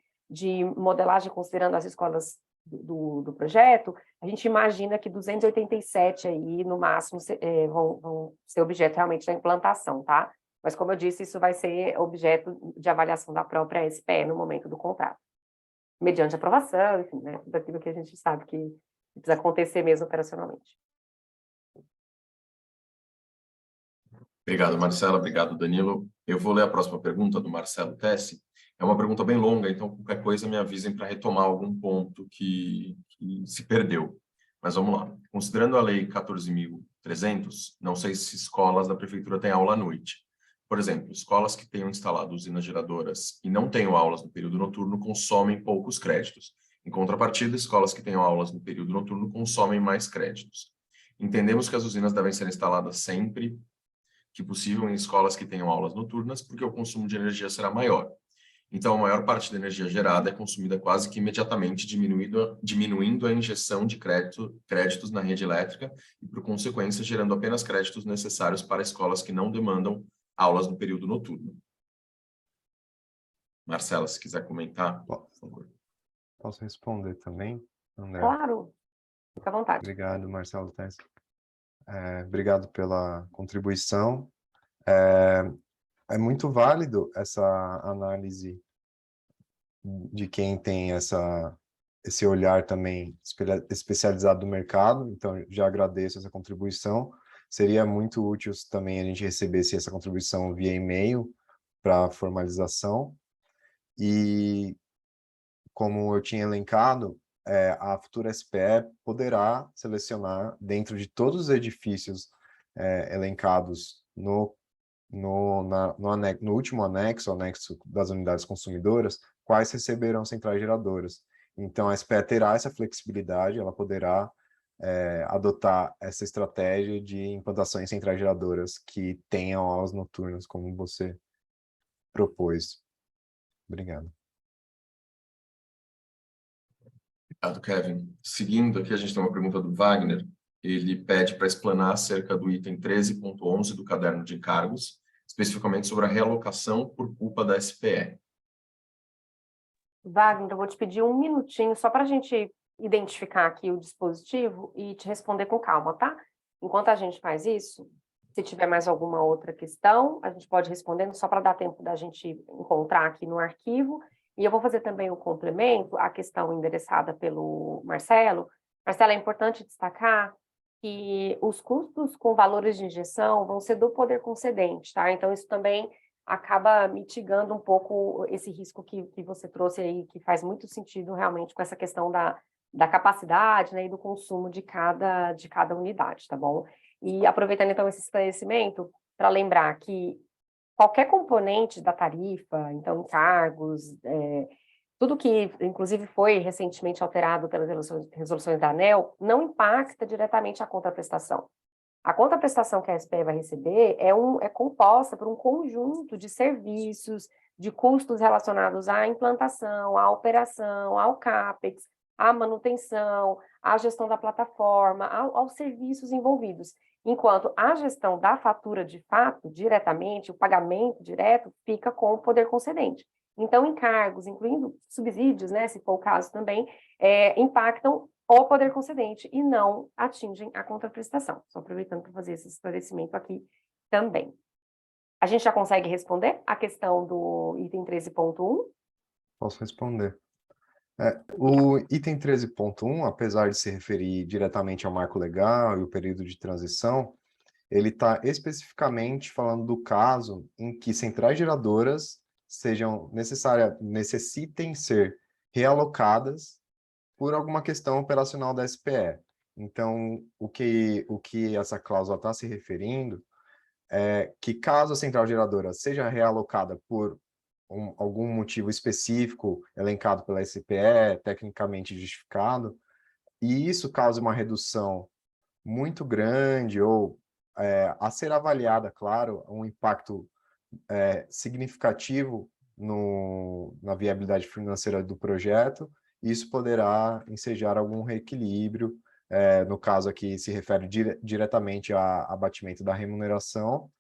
modelagem considerando as escolas do projeto, a gente imagina que 287 aí, no máximo, vão ser objeto realmente da implantação, tá? Mas, como eu disse, isso vai ser objeto de avaliação da própria SPE no momento do contrato. Mediante aprovação, enfim, né? Tudo aquilo que a gente sabe que precisa acontecer mesmo operacionalmente. Obrigado, Marcela. Obrigado, Danilo. Eu vou ler a próxima pergunta do Marcelo Tessi. É uma pergunta bem longa, então qualquer coisa me avisem para retomar algum ponto que se perdeu. Mas vamos lá. Considerando a Lei 14.300, não sei se escolas da Prefeitura têm aula à noite. Por exemplo, escolas que tenham instalado usinas geradoras e não tenham aulas no período noturno consomem poucos créditos. Em contrapartida, escolas que tenham aulas no período noturno consomem mais créditos. Entendemos que as usinas devem ser instaladas sempre que possível em escolas que tenham aulas noturnas, porque o consumo de energia será maior. Então, a maior parte da energia gerada é consumida quase que imediatamente, diminuindo a injeção de créditos na rede elétrica e, por consequência, gerando apenas créditos necessários para escolas que não demandam aulas no período noturno. Marcela, se quiser comentar, por favor. Posso responder também, André? Claro, fica à vontade. Obrigado, Marcelo Tessi. Obrigado pela contribuição. É muito válido essa análise de quem tem esse olhar também especializado do mercado, então já agradeço essa contribuição. Seria muito útil também a gente recebesse essa contribuição via e-mail para formalização. E, como eu tinha elencado, a futura SPE poderá selecionar, dentro de todos os edifícios elencados no último anexo das unidades consumidoras, quais receberão centrais geradoras. Então, a SPE terá essa flexibilidade, ela poderá adotar essa estratégia de implantação em centrais geradoras que tenham aulas noturnas, como você propôs. Obrigado. Obrigado, Kevin. Seguindo aqui, a gente tem uma pergunta do Wagner. Ele pede para explanar acerca do item 13.11 do caderno de encargos, especificamente sobre a realocação por culpa da SPE. Wagner, eu vou te pedir um minutinho só para a gente identificar aqui o dispositivo e te responder com calma, tá? Enquanto a gente faz isso, se tiver mais alguma outra questão, a gente pode ir respondendo só para dar tempo da gente encontrar aqui no arquivo. E eu vou fazer também o complemento à questão endereçada pelo Marcelo. Marcelo, é importante destacar que os custos com valores de injeção vão ser do poder concedente, tá? Então, isso também acaba mitigando um pouco esse risco que você trouxe aí, que faz muito sentido realmente com essa questão da capacidade, né, e do consumo de cada unidade, tá bom? E aproveitando então esse esclarecimento, para lembrar que qualquer componente da tarifa, então encargos, tudo que inclusive foi recentemente alterado pelas resoluções da ANEEL, não impacta diretamente a contraprestação. A contraprestação que a SPE vai receber é composta por um conjunto de serviços, de custos relacionados à implantação, à operação, ao CAPEX, à manutenção, à gestão da plataforma, aos serviços envolvidos. Enquanto a gestão da fatura, de fato, diretamente, o pagamento direto, fica com o poder concedente. Então, encargos, incluindo subsídios, né, se for o caso também, impactam o poder concedente e não atingem a contraprestação. Só aproveitando para fazer esse esclarecimento aqui também. A gente já consegue responder a questão do item 13.1? Posso responder. O item 13.1, apesar de se referir diretamente ao marco legal e o período de transição, ele está especificamente falando do caso em que centrais geradoras necessitem ser realocadas por alguma questão operacional da SPE. Então, o que essa cláusula está se referindo é que, caso a central geradora seja realocada por algum motivo específico elencado pela SPE, tecnicamente justificado, e isso causa uma redução muito grande ou a ser avaliada, claro, um impacto significativo na viabilidade financeira do projeto, isso poderá ensejar algum reequilíbrio, no caso aqui se refere diretamente a abatimento da remuneração,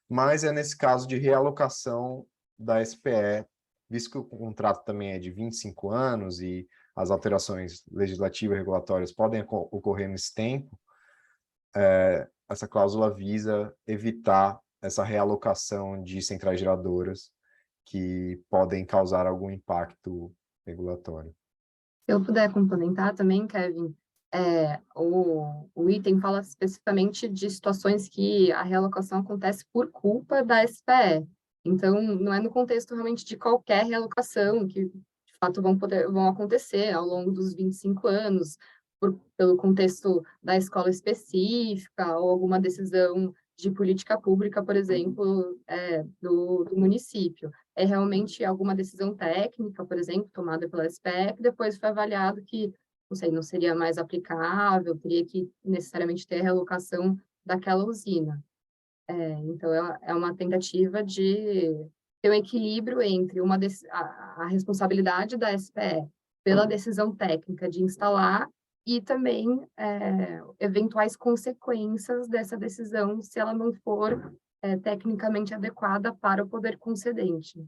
mas é nesse caso de realocação da SPE, visto que o contrato também é de 25 anos e as alterações legislativas e regulatórias podem ocorrer nesse tempo, essa cláusula visa evitar essa realocação de centrais geradoras que podem causar algum impacto regulatório. Se eu puder complementar também, Kevin, o item fala especificamente de situações que a realocação acontece por culpa da SPE. Então, não é no contexto realmente de qualquer realocação que, de fato, vão acontecer ao longo dos 25 anos, pelo contexto da escola específica ou alguma decisão de política pública, por exemplo, do município. É realmente alguma decisão técnica, por exemplo, tomada pela SPE, que depois foi avaliado que, não sei, não seria mais aplicável, teria que necessariamente ter a realocação daquela usina. Então, é uma tentativa de ter um equilíbrio entre a responsabilidade da SPE pela decisão técnica de instalar e também eventuais consequências dessa decisão se ela não for tecnicamente adequada para o poder concedente.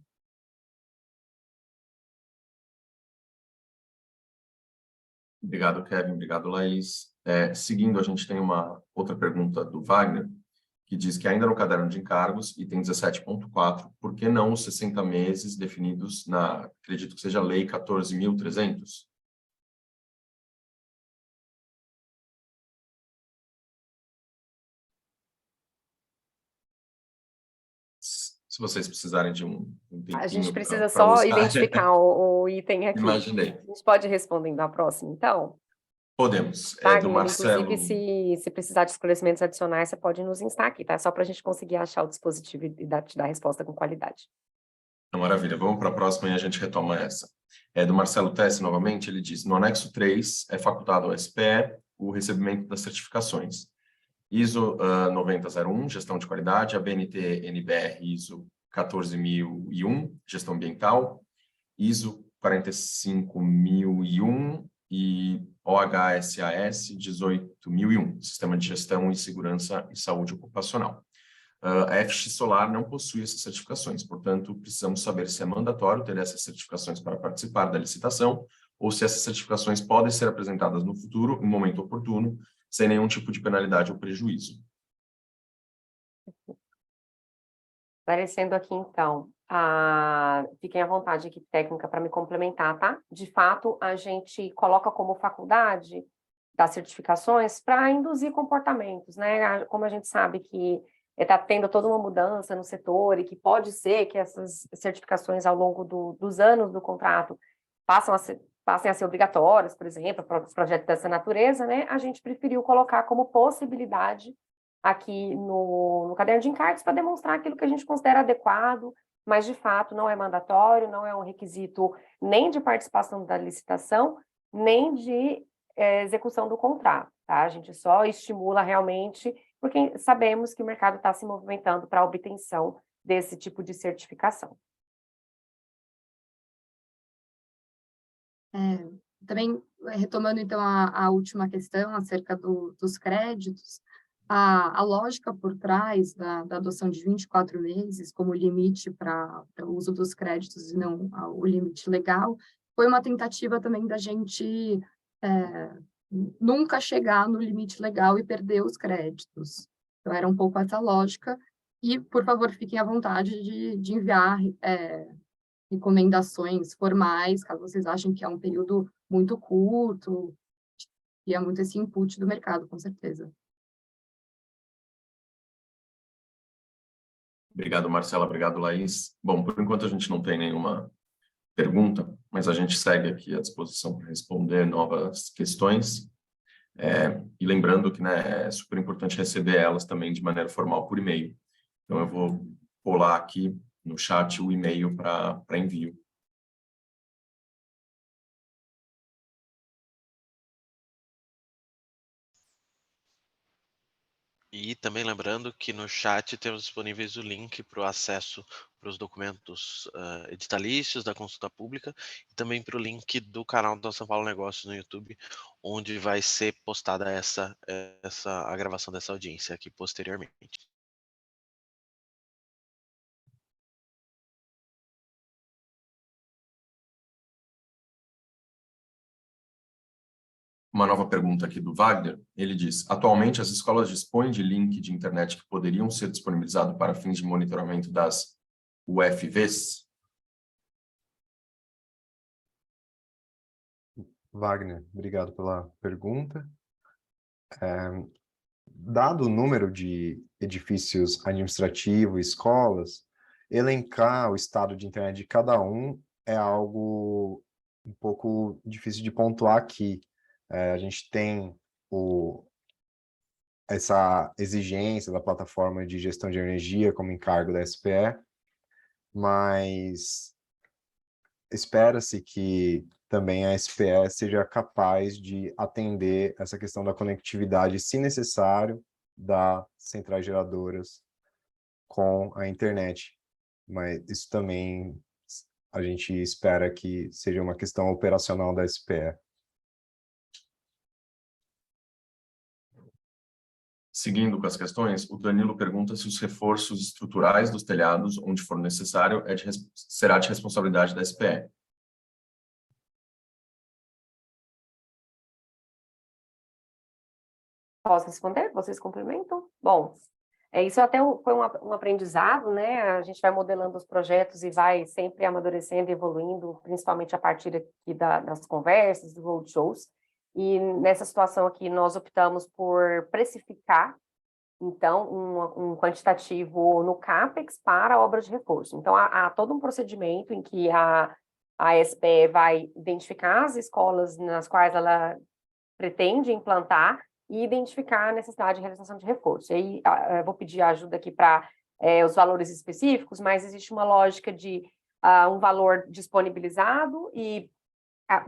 Obrigado, Kevin. Obrigado, Laís. Seguindo, a gente tem uma outra pergunta do Wagner, que diz que ainda no caderno de encargos, item 17.4, por que não os 60 meses definidos acredito que seja a Lei 14.300? Se vocês precisarem de um tempinho. A gente precisa pra só buscar. identificar o item aqui. Imaginei. A gente pode ir respondendo à próxima, então? Podemos. Do Wagner, Marcelo. inclusive, se precisar de esclarecimentos adicionais, você pode nos instar aqui, tá? Só para a gente conseguir achar o dispositivo e te dar a resposta com qualidade. Maravilha. Vamos para a próxima e a gente retoma essa. Do Marcelo Tessi, novamente, ele diz, no anexo 3, é facultado ao SPE o recebimento das certificações. ISO 9001, gestão de qualidade, a BNT-NBR ISO 14.001, gestão ambiental, ISO 45.001 e OHSAS 18.001, Sistema de Gestão e Segurança e Saúde Ocupacional. A FX Solar não possui essas certificações, portanto, precisamos saber se é mandatório ter essas certificações para participar da licitação ou se essas certificações podem ser apresentadas no futuro, em momento oportuno, sem nenhum tipo de penalidade ou prejuízo. Esclarecendo aqui, então, fiquem à vontade, equipe técnica, para me complementar, tá? De fato, a gente coloca como faculdade das certificações para induzir comportamentos, né? Como a gente sabe que está tendo toda uma mudança no setor e que pode ser que essas certificações ao longo dos anos do contrato passem a ser obrigatórias, por exemplo, para os projetos dessa natureza, né? A gente preferiu colocar como possibilidade aqui no caderno de encargos para demonstrar aquilo que a gente considera adequado, mas de fato não é mandatório, não é um requisito nem de participação da licitação, nem de execução do contrato, tá? A gente só estimula realmente, porque sabemos que o mercado está se movimentando para a obtenção desse tipo de certificação. Também, retomando, então, a última questão acerca dos créditos, a lógica por trás da adoção de 24 meses como limite para o uso dos créditos e não o limite legal, foi uma tentativa também da gente nunca chegar no limite legal e perder os créditos. Então, era um pouco essa lógica. E, por favor, fiquem à vontade de enviar recomendações formais, caso vocês achem que é um período muito curto, e é muito esse input do mercado, com certeza. Obrigado, Marcela. Obrigado, Laís. Bom, por enquanto a gente não tem nenhuma pergunta, mas a gente segue aqui à disposição para responder novas questões. E lembrando que, né, é super importante receber elas também de maneira formal por e-mail. Então, eu vou pular aqui no chat o e-mail para envio. E também lembrando que no chat temos disponíveis o link para o acesso para os documentos editalícios da consulta pública e também para o link do canal do São Paulo Negócios no YouTube, onde vai ser postada a gravação dessa audiência aqui posteriormente. uma nova pergunta aqui do Wagner. Ele diz: atualmente as escolas dispõem de link de internet que poderiam ser disponibilizados para fins de monitoramento das UFVs? Wagner, obrigado pela pergunta. Dado o número de edifícios administrativos, escolas, elencar o estado de internet de cada um é algo um pouco difícil de pontuar aqui. A gente tem essa exigência da plataforma de gestão de energia como encargo da SPE, mas espera-se que também a SPE seja capaz de atender essa questão da conectividade, se necessário, das centrais geradoras com a internet. Mas isso também a gente espera que seja uma questão operacional da SPE. Seguindo com as questões, o Danilo pergunta se os reforços estruturais dos telhados, onde for necessário, será de responsabilidade da SPE. Posso responder? Vocês complementam? Bom, isso até foi um aprendizado, né? A gente vai modelando os projetos e vai sempre amadurecendo e evoluindo, principalmente a partir aqui das conversas, dos roadshows. E nessa situação aqui, nós optamos por precificar, então, um quantitativo no CAPEX para obras de reforço. Então, há todo um procedimento em que a SPE vai identificar as escolas nas quais ela pretende implantar e identificar a necessidade de realização de reforço. E aí, eu vou pedir ajuda aqui para os valores específicos, mas existe uma lógica de um valor disponibilizado e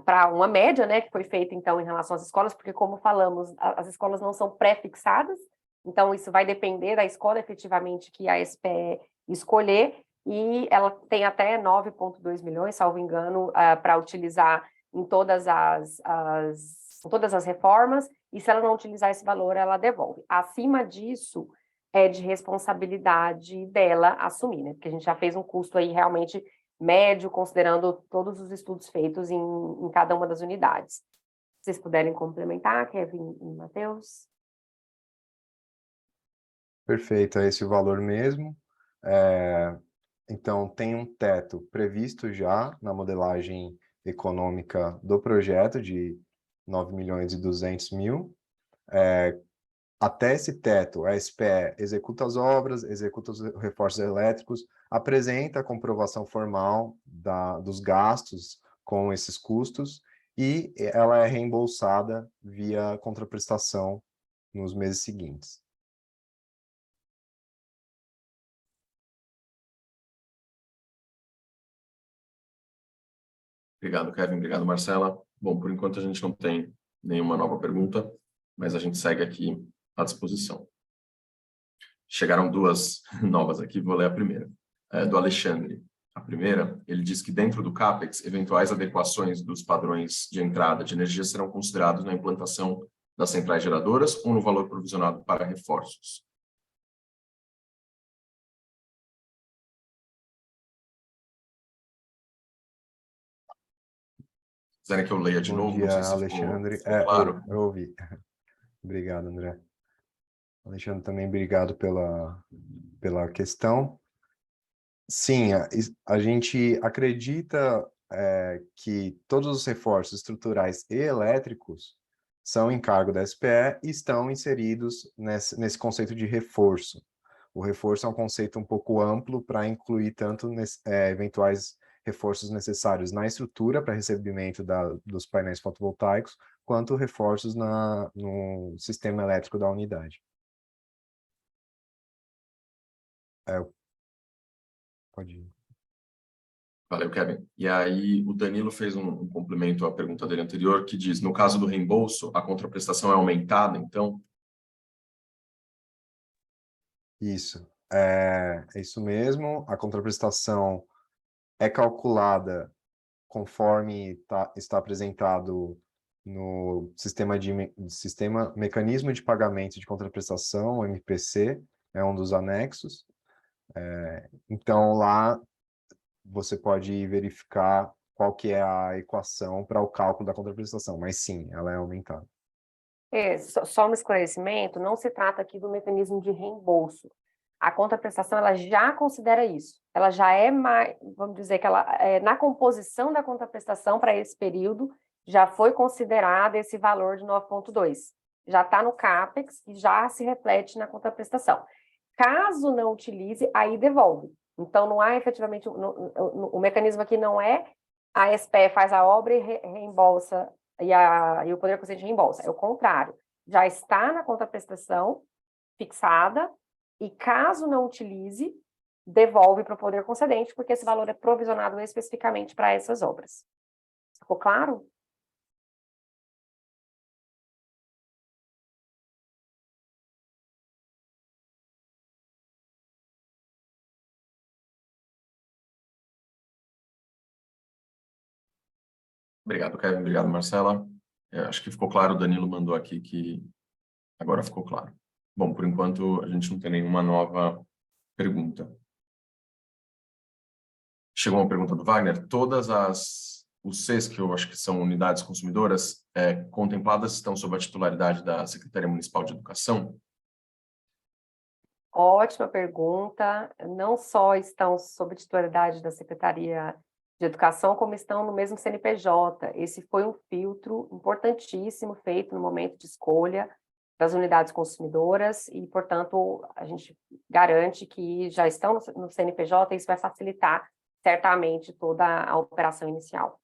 para uma média, né, que foi feita, então, em relação às escolas, porque, como falamos, as escolas não são pré-fixadas, então isso vai depender da escola, efetivamente, que a SPE escolher, e ela tem até 9,2 milhões, salvo engano, para utilizar em todas as reformas, e se ela não utilizar esse valor, ela devolve. Acima disso, é de responsabilidade dela assumir, né, porque a gente já fez um custo aí realmente médio, considerando todos os estudos feitos em cada uma das unidades. Se vocês puderem complementar, Kevin e Matheus. Perfeito, é esse o valor mesmo. Então, tem um teto previsto já na modelagem econômica do projeto de 9.200.000. Até esse teto, a SPE executa as obras, executa os reforços elétricos, apresenta a comprovação formal dos gastos com esses custos e ela é reembolsada via contraprestação nos meses seguintes. Obrigado, Kevin. Obrigado, Marcela. Bom, por enquanto a gente não tem nenhuma nova pergunta, mas a gente segue aqui à disposição. Chegaram duas novas aqui, vou ler a primeira. Do Alexandre. A primeira, ele diz que dentro do CAPEX, eventuais adequações dos padrões de entrada de energia serão considerados na implantação das centrais geradoras ou no valor provisionado para reforços. Quiserem que eu leia de novo? Bom dia, não sei se Alexandre. ficou claro. Eu ouvi. Obrigado, André. Alexandre, também obrigado pela questão. Sim, a gente acredita que todos os reforços estruturais e elétricos são encargo da SPE e estão inseridos nesse conceito de reforço. O reforço é um conceito um pouco amplo para incluir tanto eventuais reforços necessários na estrutura para recebimento dos painéis fotovoltaicos, quanto reforços no sistema elétrico da unidade. Pode ir. Valeu, Kevin. E aí, o Danilo fez um complemento à pergunta dele anterior, que diz, no caso do reembolso, a contraprestação é aumentada, então? Isso. É isso mesmo. A contraprestação é calculada conforme está apresentado no sistema Mecanismo de Pagamento de Contraprestação, o MPC, é um dos anexos. Então, lá você pode verificar qual que é a equação para o cálculo da contraprestação, mas sim, ela é aumentada. Só um esclarecimento, não se trata aqui do mecanismo de reembolso. A contraprestação, ela já considera isso. Ela já é mais, vamos dizer que ela, na composição da contraprestação para esse período, já foi considerado esse valor de 9,2. Já está no CAPEX e já se reflete na contraprestação. Caso não utilize, aí devolve. Então, não há efetivamente, o mecanismo aqui não é a SPE faz a obra e reembolsa, e o Poder Consciente reembolsa. É o contrário. Já está na contraprestação fixada, e caso não utilize, devolve para o poder concedente, porque esse valor é provisionado especificamente para essas obras. Ficou claro? Obrigado, Kevin. Obrigado, Marcela. Acho que ficou claro, o Danilo mandou aqui que agora ficou claro. Bom, por enquanto, a gente não tem nenhuma nova pergunta. Chegou uma pergunta do Wagner. Os Cs, que eu acho que são unidades consumidoras, contempladas estão sob a titularidade da Secretaria Municipal de Educação? Ótima pergunta. Não só estão sob titularidade da Secretaria de Educação, como estão no mesmo CNPJ. Esse foi um filtro importantíssimo feito no momento de escolha das unidades consumidoras e, portanto, a gente garante que já estão no CNPJ e isso vai facilitar certamente toda a operação inicial.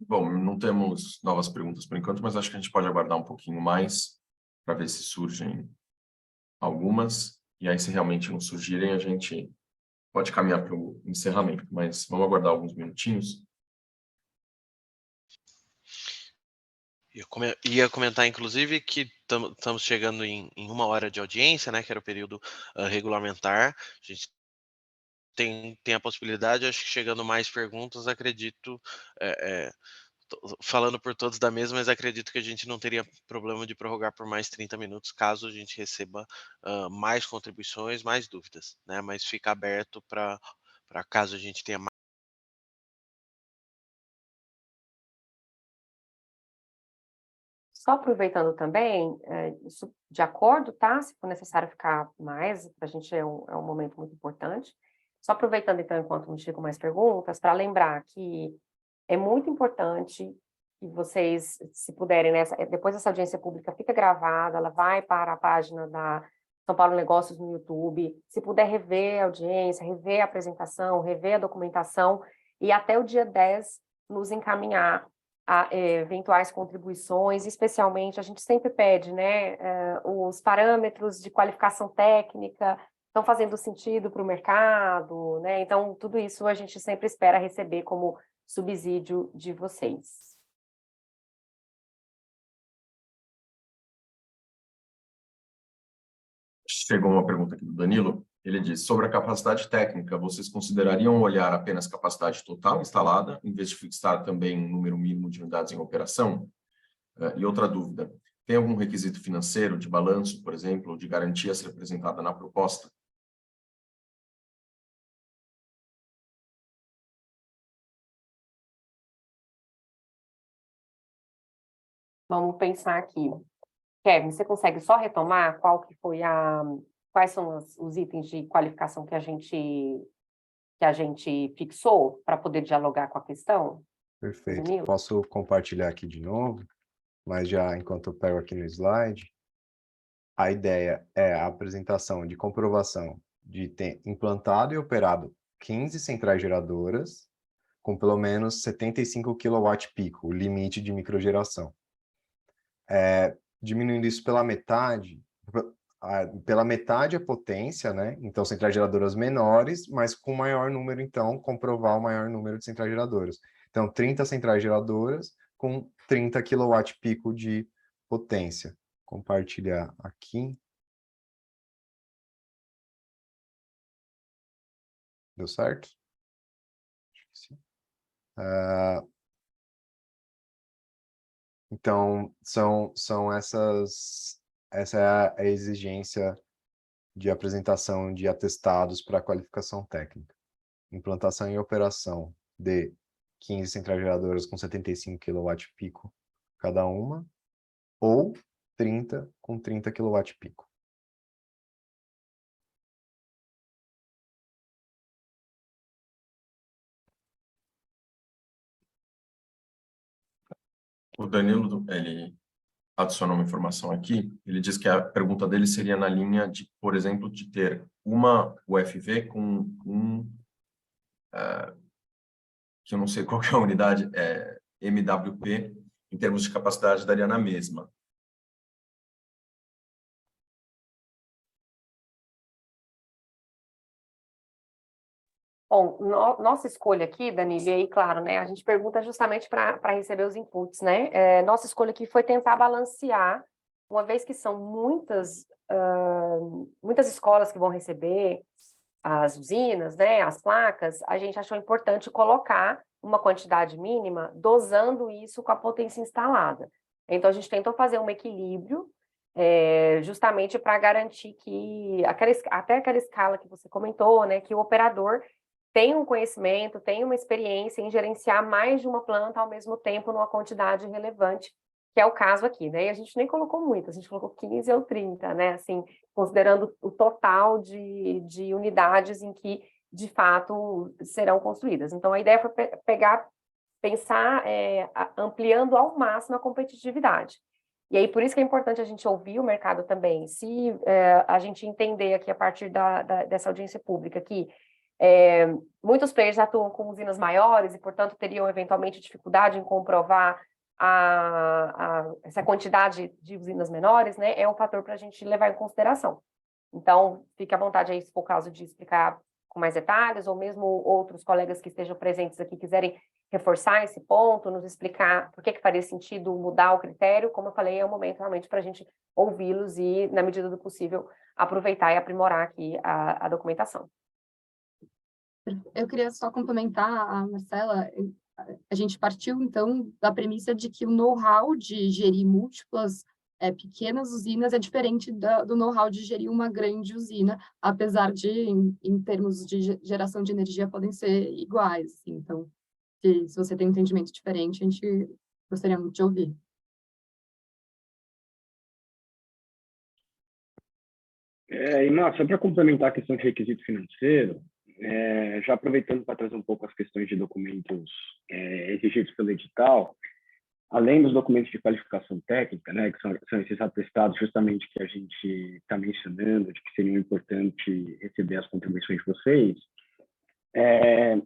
Bom, não temos novas perguntas por enquanto, mas acho que a gente pode aguardar um pouquinho mais para ver se surgem algumas. E aí, se realmente não surgirem, a gente pode caminhar para o encerramento. Mas vamos aguardar alguns minutinhos. Ia comentar, inclusive, que estamos chegando em 1 hora de audiência, né, que era o período regulamentar. A gente tem a possibilidade, acho que chegando mais perguntas, acredito, falando por todos da mesa, mas acredito que a gente não teria problema de prorrogar por mais 30 minutos, caso a gente receba mais contribuições, mais dúvidas, né? Mas fica aberto para caso a gente tenha mais. Só aproveitando também, isso de acordo, tá? Se for necessário ficar mais, para a gente é um momento muito importante. Só aproveitando, então, enquanto não chegam mais perguntas, para lembrar que é muito importante que vocês, se puderem, depois dessa audiência pública fica gravada, ela vai para a página da São Paulo Negócios no YouTube. Se puder rever a audiência, rever a apresentação, rever a documentação, e até o dia 10 nos encaminhar a eventuais contribuições, especialmente, a gente sempre pede, né, os parâmetros de qualificação técnica estão fazendo sentido para o mercado, né? Então, tudo isso a gente sempre espera receber como subsídio de vocês. Chegou uma pergunta aqui do Danilo. Ele diz, sobre a capacidade técnica, vocês considerariam olhar apenas capacidade total instalada, em vez de fixar também um número mínimo de unidades em operação? E outra dúvida, tem algum requisito financeiro, de balanço, por exemplo, de garantia a ser apresentada na proposta? Vamos pensar aqui. Kevin, você consegue só retomar quais são os itens de qualificação que a gente fixou para poder dialogar com a questão? Perfeito. Danilo? Posso compartilhar aqui de novo, mas já enquanto eu pego aqui no slide, a ideia é a apresentação de comprovação de ter implantado e operado 15 centrais geradoras com pelo menos 75 kW-pico, o limite de microgeração. Diminuindo isso pela metade a potência, né? Então, centrais geradoras menores, mas com maior número, então, comprovar o maior número de centrais geradoras. Então, 30 centrais geradoras com 30 kW-pico de potência. Compartilhar aqui. Deu certo? Acho que sim. Então, essa é a exigência de apresentação de atestados para qualificação técnica. Implantação e operação de 15 centrais geradoras com 75 kW-pico cada uma, ou 30 com 30 kW-pico. O Danilo, ele adicionou uma informação aqui, ele diz que a pergunta dele seria na linha de, por exemplo, de ter uma UFV com que eu não sei qual que é a unidade, MWP, em termos de capacidade daria na mesma. Bom, nossa escolha aqui, Danilo, e aí, claro, né, a gente pergunta justamente para receber os inputs, né? Nossa escolha aqui foi tentar balancear, uma vez que são muitas escolas que vão receber as usinas, né, as placas, a gente achou importante colocar uma quantidade mínima, dosando isso com a potência instalada. Então, a gente tentou fazer um equilíbrio, justamente para garantir que, até aquela escala que você comentou, né, que o operador tem um conhecimento, tem uma experiência em gerenciar mais de uma planta ao mesmo tempo numa quantidade relevante, que é o caso aqui, né? E a gente nem colocou muito, a gente colocou 15 ou 30, né? Assim, considerando o total de unidades em que, de fato, serão construídas. Então, a ideia foi pensar ampliando ao máximo a competitividade. E aí, por isso que é importante a gente ouvir o mercado também. Se a gente entender aqui, a partir dessa audiência pública, que muitos players atuam com usinas maiores e, portanto, teriam eventualmente dificuldade em comprovar essa quantidade de usinas menores, né? É um fator para a gente levar em consideração. Então, fique à vontade aí, se for o caso de explicar com mais detalhes, ou mesmo outros colegas que estejam presentes aqui quiserem reforçar esse ponto, nos explicar por que faria sentido mudar o critério. Como eu falei, é um momento realmente para a gente ouvi-los e, na medida do possível, aproveitar e aprimorar aqui a documentação. Eu queria só complementar a Marcela. A gente partiu, então, da premissa de que o know-how de gerir múltiplas pequenas usinas é diferente do know-how de gerir uma grande usina, apesar de, em termos de geração de energia, podem ser iguais. Assim. Então, se você tem um entendimento diferente, a gente gostaria muito de ouvir. E, Márcio, só para complementar a questão de requisito financeiro, já aproveitando para trazer um pouco as questões de documentos exigidos pelo edital, além dos documentos de qualificação técnica, né, que são esses atestados justamente que a gente está mencionando, de que seria importante receber as contribuições de vocês,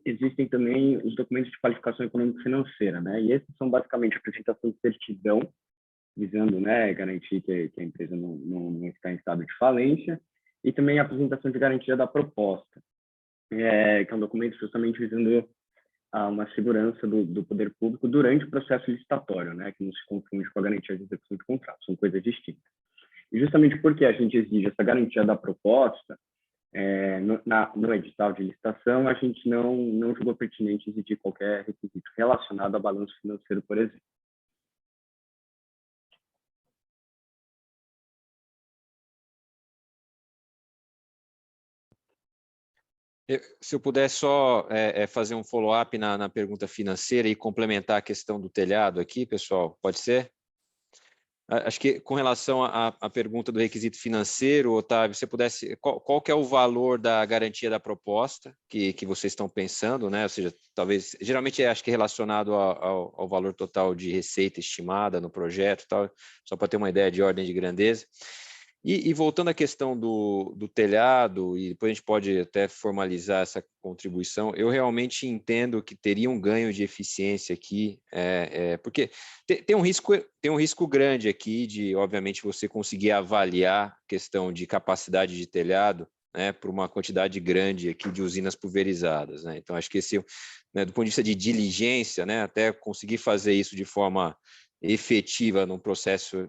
existem também os documentos de qualificação econômico-financeira, né, e esses são basicamente a apresentação de certidão, visando, né, garantir que a empresa não está em estado de falência, e também a apresentação de garantia da proposta, que é um documento justamente visando uma segurança do poder público durante o processo licitatório, né, que não se confunde com a garantia de execução de contrato, são coisas distintas. E justamente porque a gente exige essa garantia da proposta, no edital de licitação, a gente não julgou pertinente exigir qualquer requisito relacionado a balanço financeiro, por exemplo. Se eu puder só fazer um follow-up na pergunta financeira e complementar a questão do telhado aqui, pessoal, pode ser? Acho que com relação à pergunta do requisito financeiro, Otávio, se você pudesse, qual que é o valor da garantia da proposta que vocês estão pensando, né? Ou seja, talvez, geralmente acho que é relacionado ao valor total de receita estimada no projeto, tal, só para ter uma ideia de ordem de grandeza. E voltando à questão do telhado, e depois a gente pode até formalizar essa contribuição, eu realmente entendo que teria um ganho de eficiência aqui, porque tem um risco grande aqui de, obviamente, você conseguir avaliar a questão de capacidade de telhado, né, por uma quantidade grande aqui de usinas pulverizadas, né? Então, acho que esse, né, do ponto de vista de diligência, né, até conseguir fazer isso de forma efetiva no processo,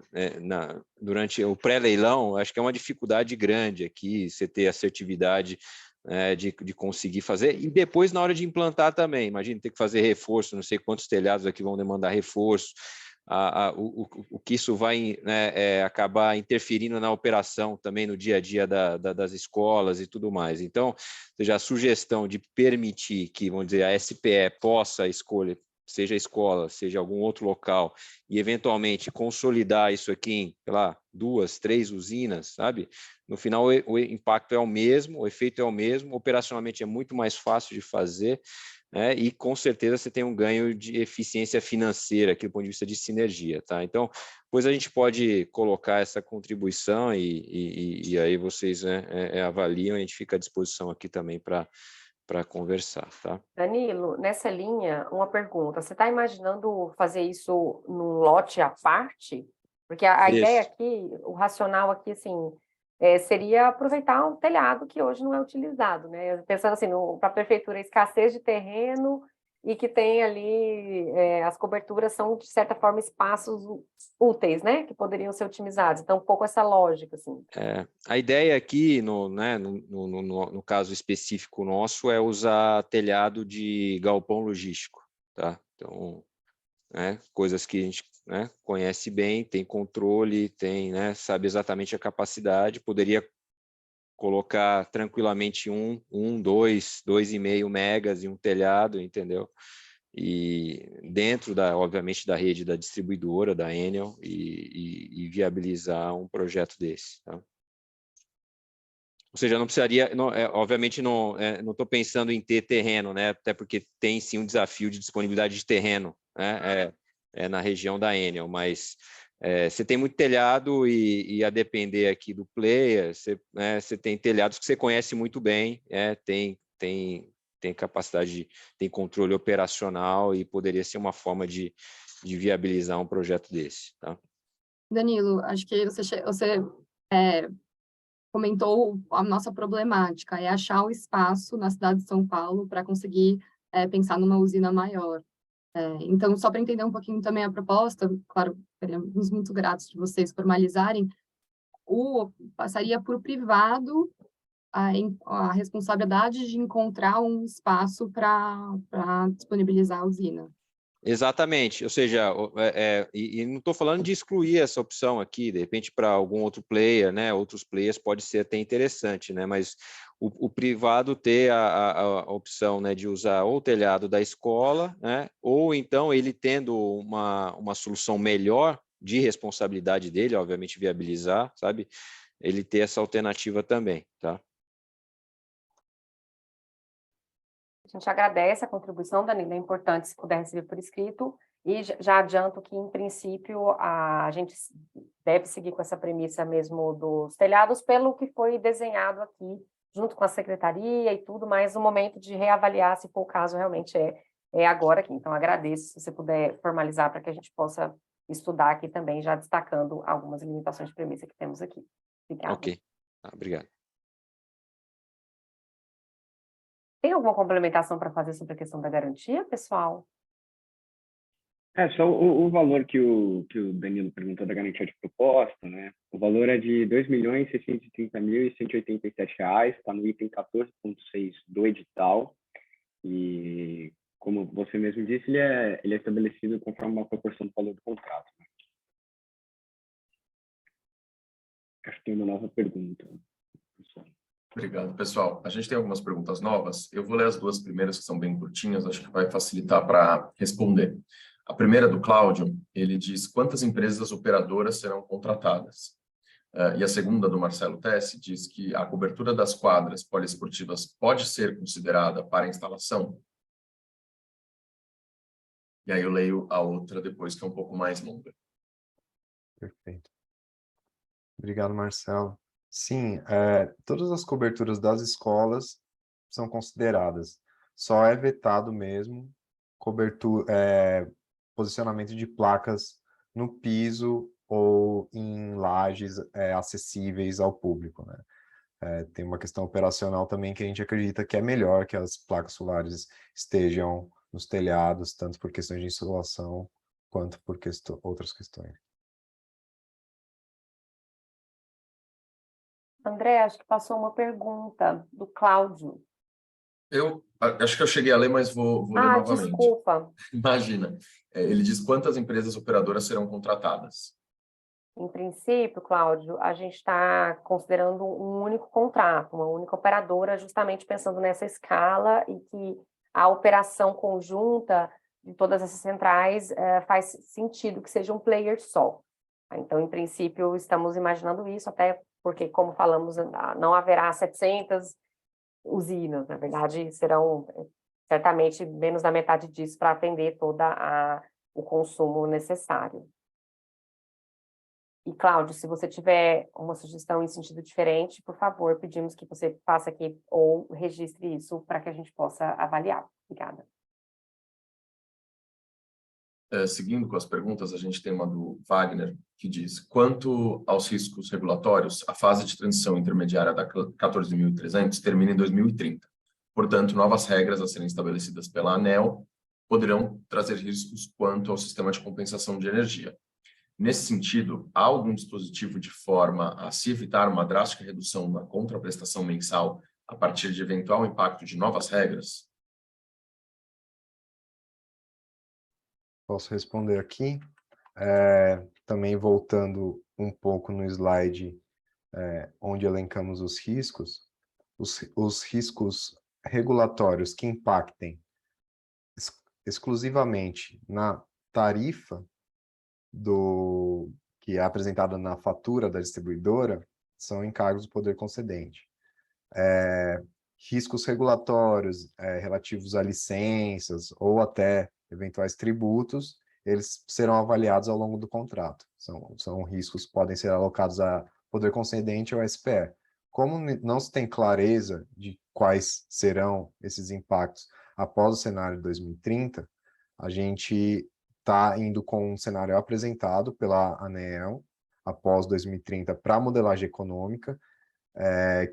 durante o pré-leilão, acho que é uma dificuldade grande aqui, você ter assertividade de conseguir fazer, e depois na hora de implantar também, imagina ter que fazer reforço, não sei quantos telhados aqui vão demandar reforço, o que isso vai, né, acabar interferindo na operação também no dia a dia das escolas e tudo mais. Então, ou seja, a sugestão de permitir que, vamos dizer, a SPE possa escolher, seja a escola, seja algum outro local, e eventualmente consolidar isso aqui em, sei lá, 2, 3 usinas, sabe? No final, o impacto é o mesmo, o efeito é o mesmo, operacionalmente é muito mais fácil de fazer, né? E com certeza você tem um ganho de eficiência financeira aqui do ponto de vista de sinergia, tá? Então, depois a gente pode colocar essa contribuição e aí vocês, né, avaliam, a gente fica à disposição aqui também para conversar, tá? Danilo, nessa linha, uma pergunta. Você está imaginando fazer isso num lote à parte? Porque a ideia Isso. aqui, o racional aqui, assim, seria aproveitar um telhado que hoje não é utilizado, né? Pensando assim, para a prefeitura, escassez de terreno e que tem ali, as coberturas são, de certa forma, espaços úteis, né? Que poderiam ser otimizados. Então, um pouco essa lógica, assim. A ideia aqui, né, no caso específico nosso, é usar telhado de galpão logístico, tá? Então, né, coisas que a gente, né, conhece bem, tem controle, tem, né, sabe exatamente a capacidade, poderia colocar tranquilamente 2,5 megas em um telhado, entendeu? E dentro obviamente, da rede da distribuidora, da Enel, e viabilizar um projeto desse, tá? Ou seja, não precisaria, não, obviamente não estou pensando em ter terreno, né? Até porque tem sim um desafio de disponibilidade de terreno, né? Na região da Enel, mas você tem muito telhado e a depender aqui do player, você tem telhados que você conhece muito bem, tem capacidade, tem controle operacional e poderia ser uma forma de viabilizar um projeto desse, tá? Danilo, acho que você comentou a nossa problemática, é achar o espaço na cidade de São Paulo para conseguir pensar numa usina maior. Então, só para entender um pouquinho também a proposta, claro, seremos muito gratos de vocês formalizarem, passaria por privado a responsabilidade de encontrar um espaço para disponibilizar a usina. Exatamente, ou seja, e não estou falando de excluir essa opção aqui, de repente para algum outro player, né, outros players pode ser até interessante, né, mas o privado ter a opção, né, de usar ou o telhado da escola, né, ou então ele tendo uma solução melhor de responsabilidade dele, obviamente viabilizar, sabe, ele ter essa alternativa também, tá? A gente agradece a contribuição, Danilo, é importante se puder receber por escrito, e já adianto que, em princípio, a gente deve seguir com essa premissa mesmo dos telhados, pelo que foi desenhado aqui, junto com a secretaria e tudo, mas o momento de reavaliar, se for o caso, realmente é agora aqui. Então, agradeço se você puder formalizar para que a gente possa estudar aqui também, já destacando algumas limitações de premissa que temos aqui. Obrigada. Ok, obrigado. Tem alguma complementação para fazer sobre a questão da garantia, pessoal? Só o valor que o Danilo perguntou da garantia de proposta, né? O valor é de R$ 2.630.187, está no item 14.6 do edital, e, como você mesmo disse, ele é estabelecido conforme uma proporção do valor do contrato, né? Acho que tem uma nova pergunta, pessoal. Obrigado, pessoal. A gente tem algumas perguntas novas. Eu vou ler as duas primeiras, que são bem curtinhas, acho que vai facilitar para responder. A primeira do Cláudio, ele diz quantas empresas operadoras serão contratadas. E a segunda do Marcelo Tessi diz que a cobertura das quadras poliesportivas pode ser considerada para instalação. E aí eu leio a outra depois, que é um pouco mais longa. Perfeito. Obrigado, Marcelo. Sim, todas as coberturas das escolas são consideradas. Só é vetado mesmo posicionamento de placas no piso ou em lajes acessíveis ao público, né? Tem uma questão operacional também que a gente acredita que é melhor que as placas solares estejam nos telhados, tanto por questões de insolação quanto por outras questões. André, acho que passou uma pergunta do Cláudio. Acho que eu cheguei a ler, mas vou ler novamente. Desculpa. Imagina, ele diz quantas empresas operadoras serão contratadas. Em princípio, Cláudio, a gente está considerando um único contrato, uma única operadora, justamente pensando nessa escala e que a operação conjunta de todas essas centrais faz sentido que seja um player só. Então, em princípio, estamos imaginando isso, até porque, como falamos, não haverá 700 usinas, na verdade, serão certamente menos da metade disso para atender toda o consumo necessário. E, Cláudio, se você tiver uma sugestão em sentido diferente, por favor, pedimos que você faça aqui ou registre isso para que a gente possa avaliar. Obrigada. Seguindo com as perguntas, a gente tem uma do Wagner, que diz: quanto aos riscos regulatórios, a fase de transição intermediária da 14.300 termina em 2030. Portanto, novas regras a serem estabelecidas pela ANEEL poderão trazer riscos quanto ao sistema de compensação de energia. Nesse sentido, há algum dispositivo de forma a se evitar uma drástica redução na contraprestação mensal a partir de eventual impacto de novas regras? Posso responder aqui. Também voltando um pouco no slide onde elencamos os riscos, os riscos regulatórios que impactem exclusivamente na tarifa que é apresentada na fatura da distribuidora são encargos do poder concedente. Riscos regulatórios relativos a licenças ou até eventuais tributos, eles serão avaliados ao longo do contrato. São riscos que podem ser alocados a poder concedente ou SPE. Como não se tem clareza de quais serão esses impactos após o cenário de 2030, a gente está indo com um cenário apresentado pela ANEEL após 2030 para a modelagem econômica,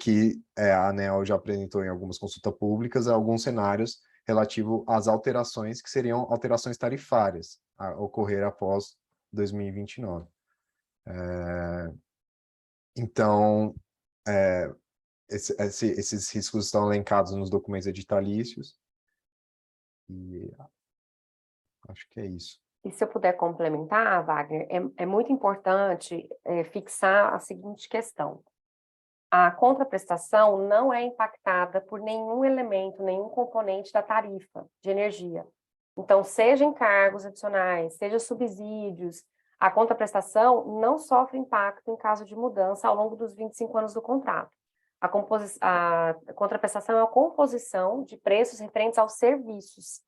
que a ANEEL já apresentou em algumas consultas públicas, alguns cenários relativo às alterações que seriam alterações tarifárias a ocorrer após 2029. Então, esses riscos estão elencados nos documentos editalícios e acho que é isso. E se eu puder complementar, Wagner, é muito importante fixar a seguinte questão. A contraprestação não é impactada por nenhum elemento, nenhum componente da tarifa de energia. Então, seja encargos adicionais, seja subsídios, a contraprestação não sofre impacto em caso de mudança ao longo dos 25 anos do contrato. A contraprestação é a composição de preços referentes aos serviços.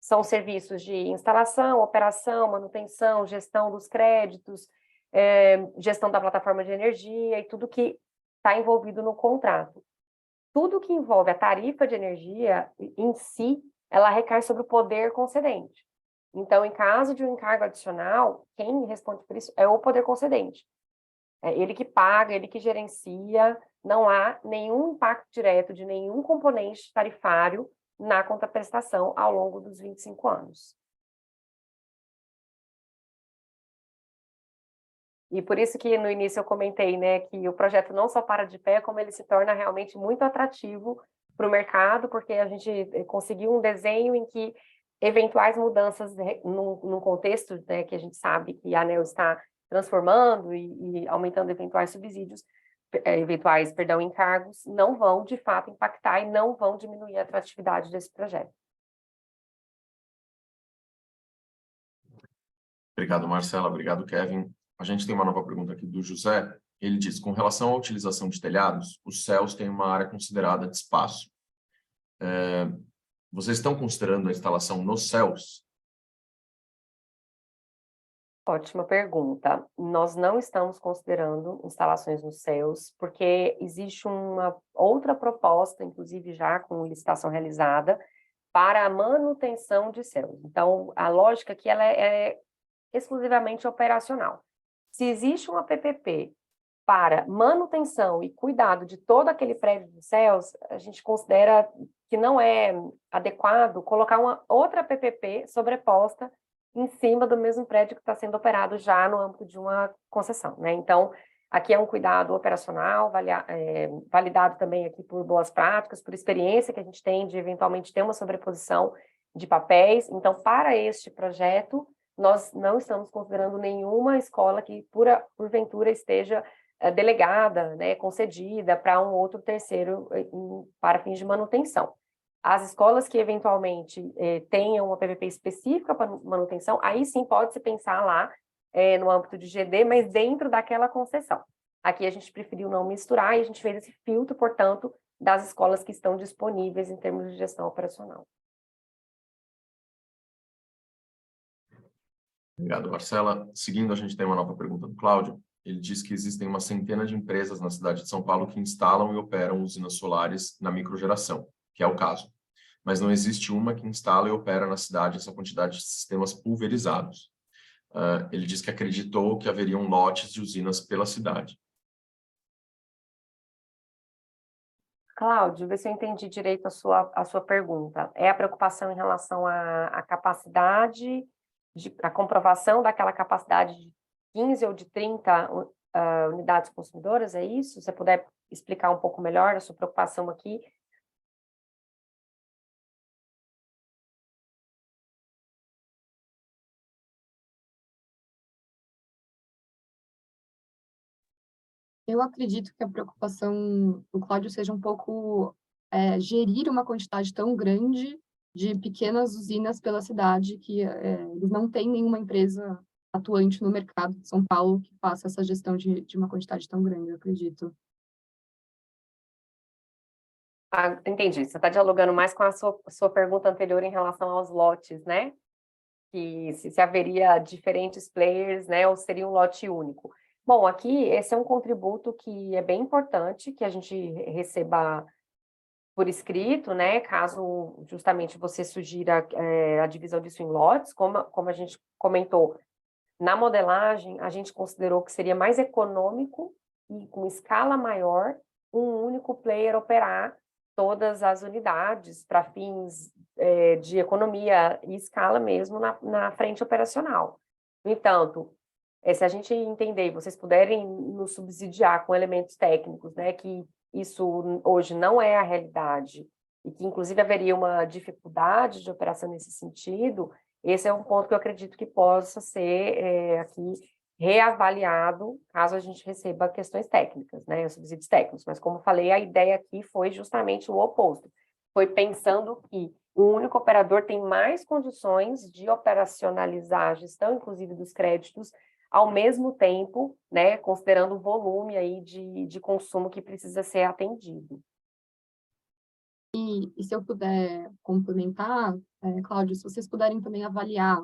São serviços de instalação, operação, manutenção, gestão dos créditos, gestão da plataforma de energia e tudo que está envolvido no contrato. Tudo que envolve a tarifa de energia em si, ela recai sobre o poder concedente. Então, em caso de um encargo adicional, quem responde por isso é o poder concedente. É ele que paga, ele que gerencia, não há nenhum impacto direto de nenhum componente tarifário na contraprestação ao longo dos 25 anos. E por isso que no início eu comentei, né, que o projeto não só para de pé, como ele se torna realmente muito atrativo para o mercado, porque a gente conseguiu um desenho em que eventuais mudanças num contexto, né, que a gente sabe que a ANEEL está transformando e aumentando eventuais subsídios, encargos, não vão de fato impactar e não vão diminuir a atratividade desse projeto. Obrigado, Marcela. Obrigado, Kevin. A gente tem uma nova pergunta aqui do José. Ele diz: com relação à utilização de telhados, os céus têm uma área considerada de espaço. Vocês estão considerando a instalação nos céus? Ótima pergunta. Nós não estamos considerando instalações nos céus, porque existe uma outra proposta, inclusive já com licitação realizada, para a manutenção de céus. Então, a lógica aqui ela é exclusivamente operacional. Se existe uma PPP para manutenção e cuidado de todo aquele prédio de céus, a gente considera que não é adequado colocar uma outra PPP sobreposta em cima do mesmo prédio que está sendo operado já no âmbito de uma concessão, né? Então, Aqui é um cuidado operacional, validado também aqui por boas práticas, por experiência que a gente tem de eventualmente ter uma sobreposição de papéis. Então, para este projeto, nós não estamos considerando nenhuma escola que, porventura, esteja delegada, né, concedida para um outro terceiro para fins de manutenção. As escolas que, eventualmente, tenham uma PVP específica para manutenção, aí sim pode-se pensar lá no âmbito de GD, mas dentro daquela concessão. Aqui a gente preferiu não misturar e a gente fez esse filtro, portanto, das escolas que estão disponíveis em termos de gestão operacional. Obrigado, Marcela. Seguindo, a gente tem uma nova pergunta do Cláudio. Ele diz que existem uma centena de empresas na cidade de São Paulo que instalam e operam usinas solares na microgeração, que é o caso. Mas não existe uma que instala e opera na cidade essa quantidade de sistemas pulverizados. Ele diz que acreditou que haveriam lotes de usinas pela cidade. Cláudio, vê se eu entendi direito a sua pergunta. É a preocupação em relação à capacidade, a comprovação daquela capacidade de 15 ou de 30 unidades consumidoras, é isso? Se você puder explicar um pouco melhor a sua preocupação aqui. Eu acredito que a preocupação do Cláudio seja um pouco gerir uma quantidade tão grande de pequenas usinas pela cidade que eles não têm nenhuma empresa atuante no mercado de São Paulo que faça essa gestão de uma quantidade tão grande, eu acredito. Entendi. Você está dialogando mais com a sua pergunta anterior em relação aos lotes, né? Que se haveria diferentes players, né? Ou seria um lote único. Bom, aqui esse é um contributo que é bem importante, que a gente receba por escrito, né? Caso justamente você sugira a divisão disso em lotes, como a gente comentou, na modelagem a gente considerou que seria mais econômico e com escala maior um único player operar todas as unidades para fins de economia e escala mesmo na frente operacional. No entanto, se a gente entender e vocês puderem nos subsidiar com elementos técnicos, né, que isso hoje não é a realidade e que inclusive haveria uma dificuldade de operação nesse sentido, esse é um ponto que eu acredito que possa ser aqui reavaliado caso a gente receba questões técnicas, né, subsídios técnicos. Mas como eu falei, a ideia aqui foi justamente o oposto. Foi pensando que o único operador tem mais condições de operacionalizar a gestão, inclusive dos créditos, ao mesmo tempo, né, considerando o volume aí de consumo que precisa ser atendido. E se eu puder complementar, Cláudio, se vocês puderem também avaliar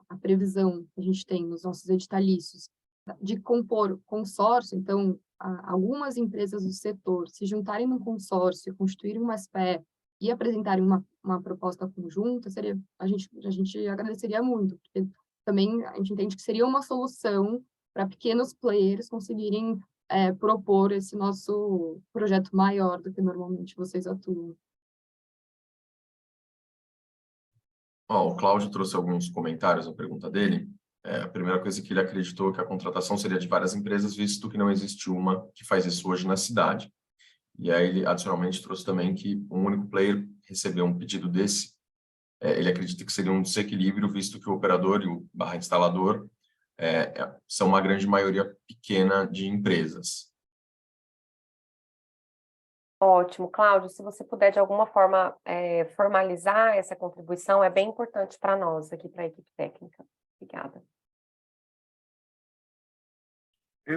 a previsão que a gente tem nos nossos editalícios de compor consórcio, então, algumas empresas do setor se juntarem num consórcio, constituírem uma SPE e apresentarem uma proposta conjunta, a gente agradeceria muito, porque também a gente entende que seria uma solução para pequenos players conseguirem propor esse nosso projeto maior do que normalmente vocês atuam. O Cláudio trouxe alguns comentários à pergunta dele. A primeira coisa que ele acreditou que a contratação seria de várias empresas, visto que não existe uma que faz isso hoje na cidade. E aí ele adicionalmente trouxe também que um único player recebeu um pedido desse, ele acredita que seria um desequilíbrio, visto que o operador e o instalador são uma grande maioria pequena de empresas. Ótimo, Cláudio, se você puder de alguma forma formalizar essa contribuição, é bem importante para nós aqui, para a equipe técnica. Obrigada.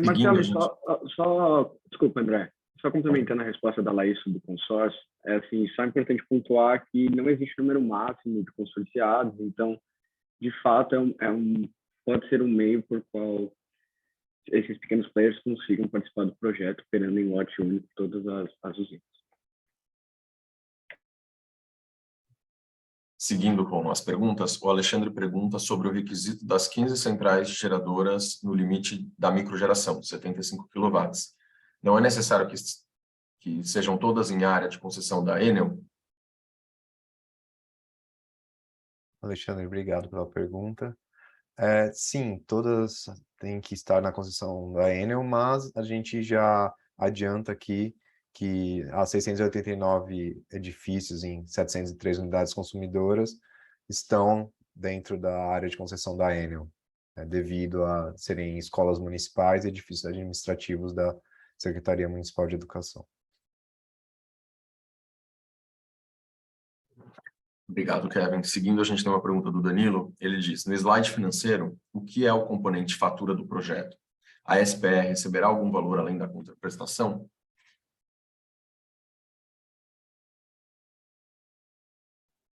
Marcelo, desculpa, André, só complementando a resposta da Laís do consórcio, assim, só é importante pontuar que não existe número máximo de consorciados, então, de fato, pode ser um meio por qual esses pequenos players consigam participar do projeto, operando em lote único todas as usinas. Seguindo com as perguntas, o Alexandre pergunta sobre o requisito das 15 centrais geradoras no limite da microgeração, 75 kW. Não é necessário que sejam todas em área de concessão da Enel? Alexandre, obrigado pela pergunta. Sim, todas têm que estar na concessão da Enel, mas a gente já adianta aqui que as 689 edifícios em 703 unidades consumidoras estão dentro da área de concessão da Enel, devido a serem escolas municipais e edifícios administrativos da Secretaria Municipal de Educação. Obrigado, Kevin. Seguindo, a gente tem uma pergunta do Danilo. Ele diz, no slide financeiro, o que é o componente fatura do projeto? A SPE receberá algum valor além da contraprestação?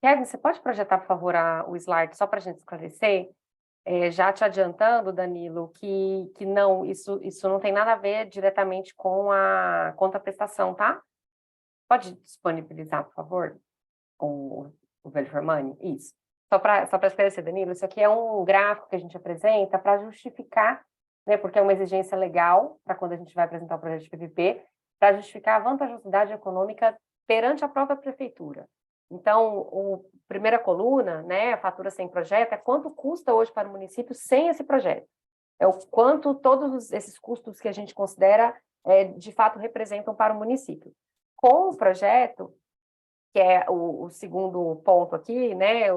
Kevin, você pode projetar, por favor, o slide só para a gente esclarecer? Já te adiantando, Danilo, que não, isso não tem nada a ver diretamente com a contraprestação, tá? Pode disponibilizar, por favor, o Velho Formani? Isso. Só para esclarecer, Danilo, isso aqui é um gráfico que a gente apresenta para justificar, né, porque é uma exigência legal para quando a gente vai apresentar o projeto de PPP, para justificar a vantajosidade econômica perante a própria prefeitura. Então, a primeira coluna, né, a fatura sem projeto, é quanto custa hoje para o município sem esse projeto. É o quanto todos esses custos que a gente considera, de fato, representam para o município. Com o projeto, que é o segundo ponto aqui, né,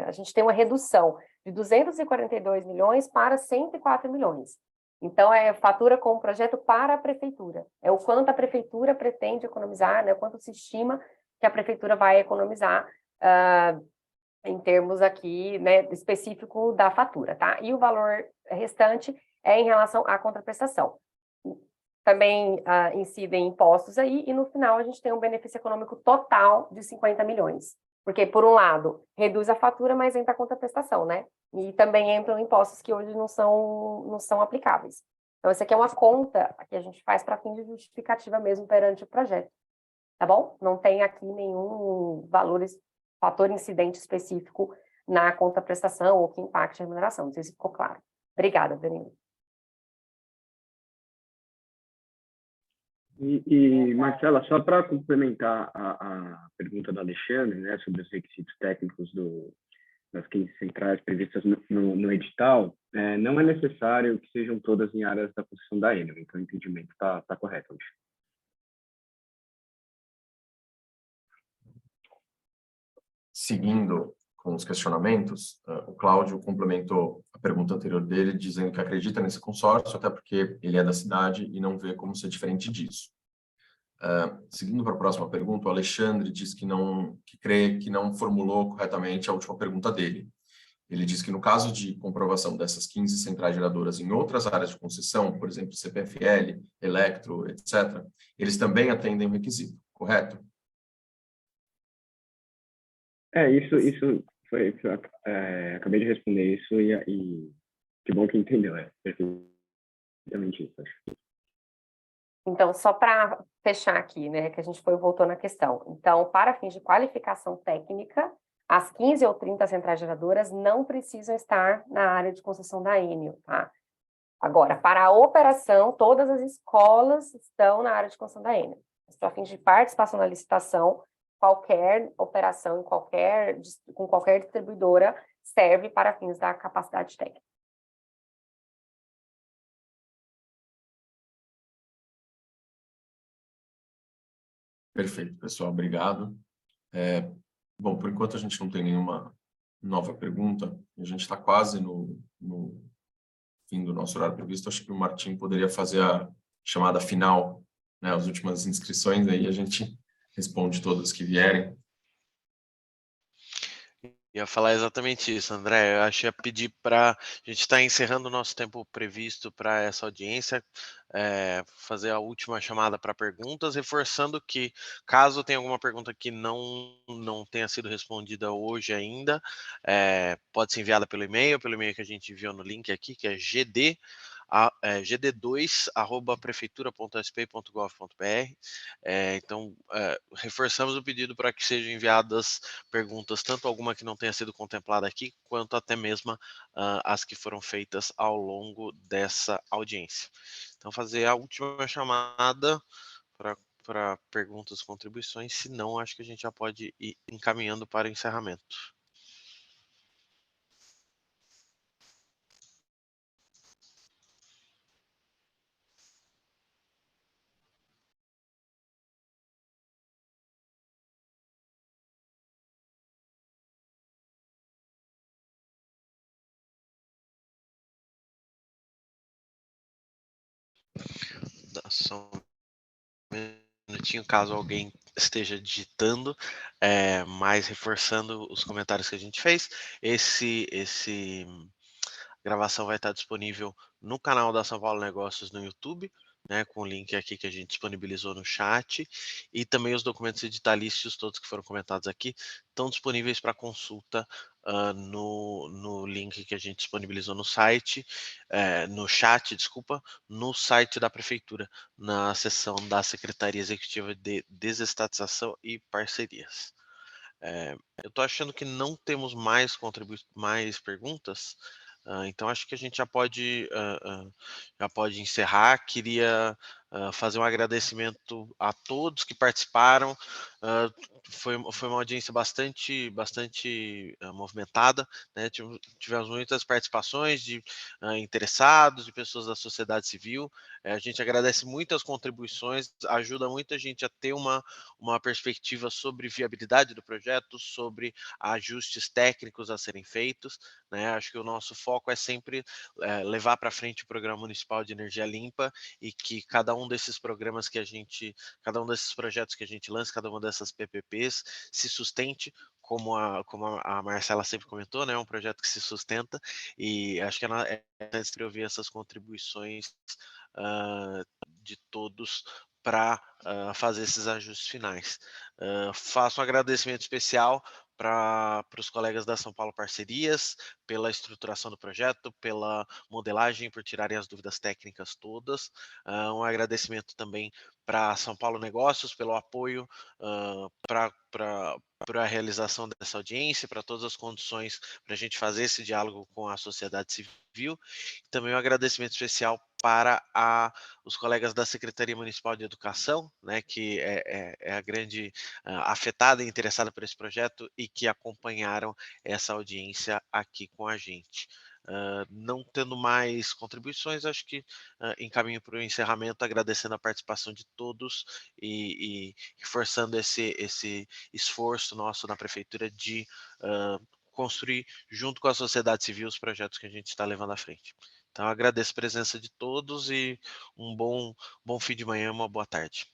a gente tem uma redução de 242 milhões para 104 milhões. Então, é fatura com o projeto para a prefeitura. É o quanto a prefeitura pretende economizar, né, o quanto se estima que a prefeitura vai economizar em termos aqui, né, específico da fatura, tá? E o valor restante é em relação à contraprestação. Também incidem impostos aí, e no final a gente tem um benefício econômico total de 50 milhões. Porque, por um lado, reduz a fatura, mas entra a contraprestação, né? E também entram impostos que hoje não são aplicáveis. Então, essa aqui é uma conta que a gente faz para fim de justificativa mesmo perante o projeto. Tá bom? Não tem aqui nenhum fator incidente específico na contraprestação ou que impacte a remuneração. Não sei se ficou claro. Obrigada, Danilo. Marcela, só para complementar a pergunta do Alexandre, né, sobre os requisitos técnicos das 15 centrais previstas no edital, não é necessário que sejam todas em áreas da concessão da Enel, então o entendimento está correto, Alexandre. Seguindo com os questionamentos, o Cláudio complementou a pergunta anterior dele, dizendo que acredita nesse consórcio, até porque ele é da cidade e não vê como ser diferente disso. Seguindo para a próxima pergunta, o Alexandre diz que crê que não formulou corretamente a última pergunta dele. Ele diz que no caso de comprovação dessas 15 centrais geradoras em outras áreas de concessão, por exemplo, CPFL, Electro, etc., eles também atendem o requisito, correto? Isso foi, acabei de responder isso e que bom que entendeu, perfeitamente isso, acho. Então, só para fechar aqui, né, que a gente voltou na questão. Então, para fins de qualificação técnica, as 15 ou 30 centrais geradoras não precisam estar na área de concessão da Enel, tá? Agora, para a operação, todas as escolas estão na área de concessão da Enel. Para fins de participação na licitação, qualquer operação com qualquer distribuidora serve para fins da capacidade técnica. Perfeito, pessoal, obrigado. Bom, por enquanto a gente não tem nenhuma nova pergunta, a gente está quase no fim do nosso horário previsto. Acho que o Martim poderia fazer a chamada final, né, as últimas inscrições, aí a gente responde todas que vierem. Ia falar exatamente isso, André. Eu acho que ia pedir para a gente estar encerrando o nosso tempo previsto para essa audiência, fazer a última chamada para perguntas, reforçando que, caso tenha alguma pergunta que não tenha sido respondida hoje ainda, pode ser enviada pelo e-mail que a gente enviou no link aqui, que é gd2@prefeitura.sp.gov.br. Então, reforçamos o pedido para que sejam enviadas perguntas, tanto alguma que não tenha sido contemplada aqui, quanto até mesmo as que foram feitas ao longo dessa audiência. Então, fazer a última chamada para perguntas e contribuições, senão acho que a gente já pode ir encaminhando para o encerramento. só um minutinho, caso alguém esteja digitando, mas reforçando os comentários que a gente fez, esse gravação vai estar disponível no canal da São Paulo Negócios no YouTube, né, com o link aqui que a gente disponibilizou no chat, e também os documentos editalícios, todos que foram comentados aqui, estão disponíveis para consulta no link que a gente disponibilizou no site, no chat, desculpa, no site da Prefeitura, na seção da Secretaria Executiva de Desestatização e Parcerias. Eu estou achando que não temos mais perguntas, então acho que a gente já pode encerrar. Queria fazer um agradecimento a todos que participaram. Foi uma audiência bastante movimentada, né? Tivemos muitas participações de interessados, de pessoas da sociedade civil. A gente agradece muitas contribuições, ajuda muita gente a ter uma perspectiva sobre viabilidade do projeto, sobre ajustes técnicos a serem feitos, né? Acho que o nosso foco é sempre levar para frente o Programa Municipal de Energia Limpa, e que cada um desses projetos que a gente lança, cada uma dessas PPPs se sustente, como a Marcela sempre comentou, né? É um projeto que se sustenta, e acho que é necessário ouvir essas contribuições de todos para fazer esses ajustes finais. Faço um agradecimento especial para os colegas da São Paulo Parcerias, pela estruturação do projeto, pela modelagem, por tirarem as dúvidas técnicas todas. Um agradecimento também para São Paulo Negócios, pelo apoio para a realização dessa audiência, para todas as condições para a gente fazer esse diálogo com a sociedade civil. Também um agradecimento especial para os colegas da Secretaria Municipal de Educação, né, que é a grande afetada e interessada por esse projeto, e que acompanharam essa audiência aqui com a gente. Não tendo mais contribuições, acho que encaminho para o encerramento, agradecendo a participação de todos e reforçando esse esforço nosso na Prefeitura de construir, junto com a sociedade civil, os projetos que a gente está levando à frente. Então, agradeço a presença de todos e um bom fim de manhã, uma boa tarde.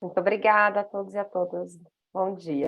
Muito obrigada a todos e a todas. Bom dia.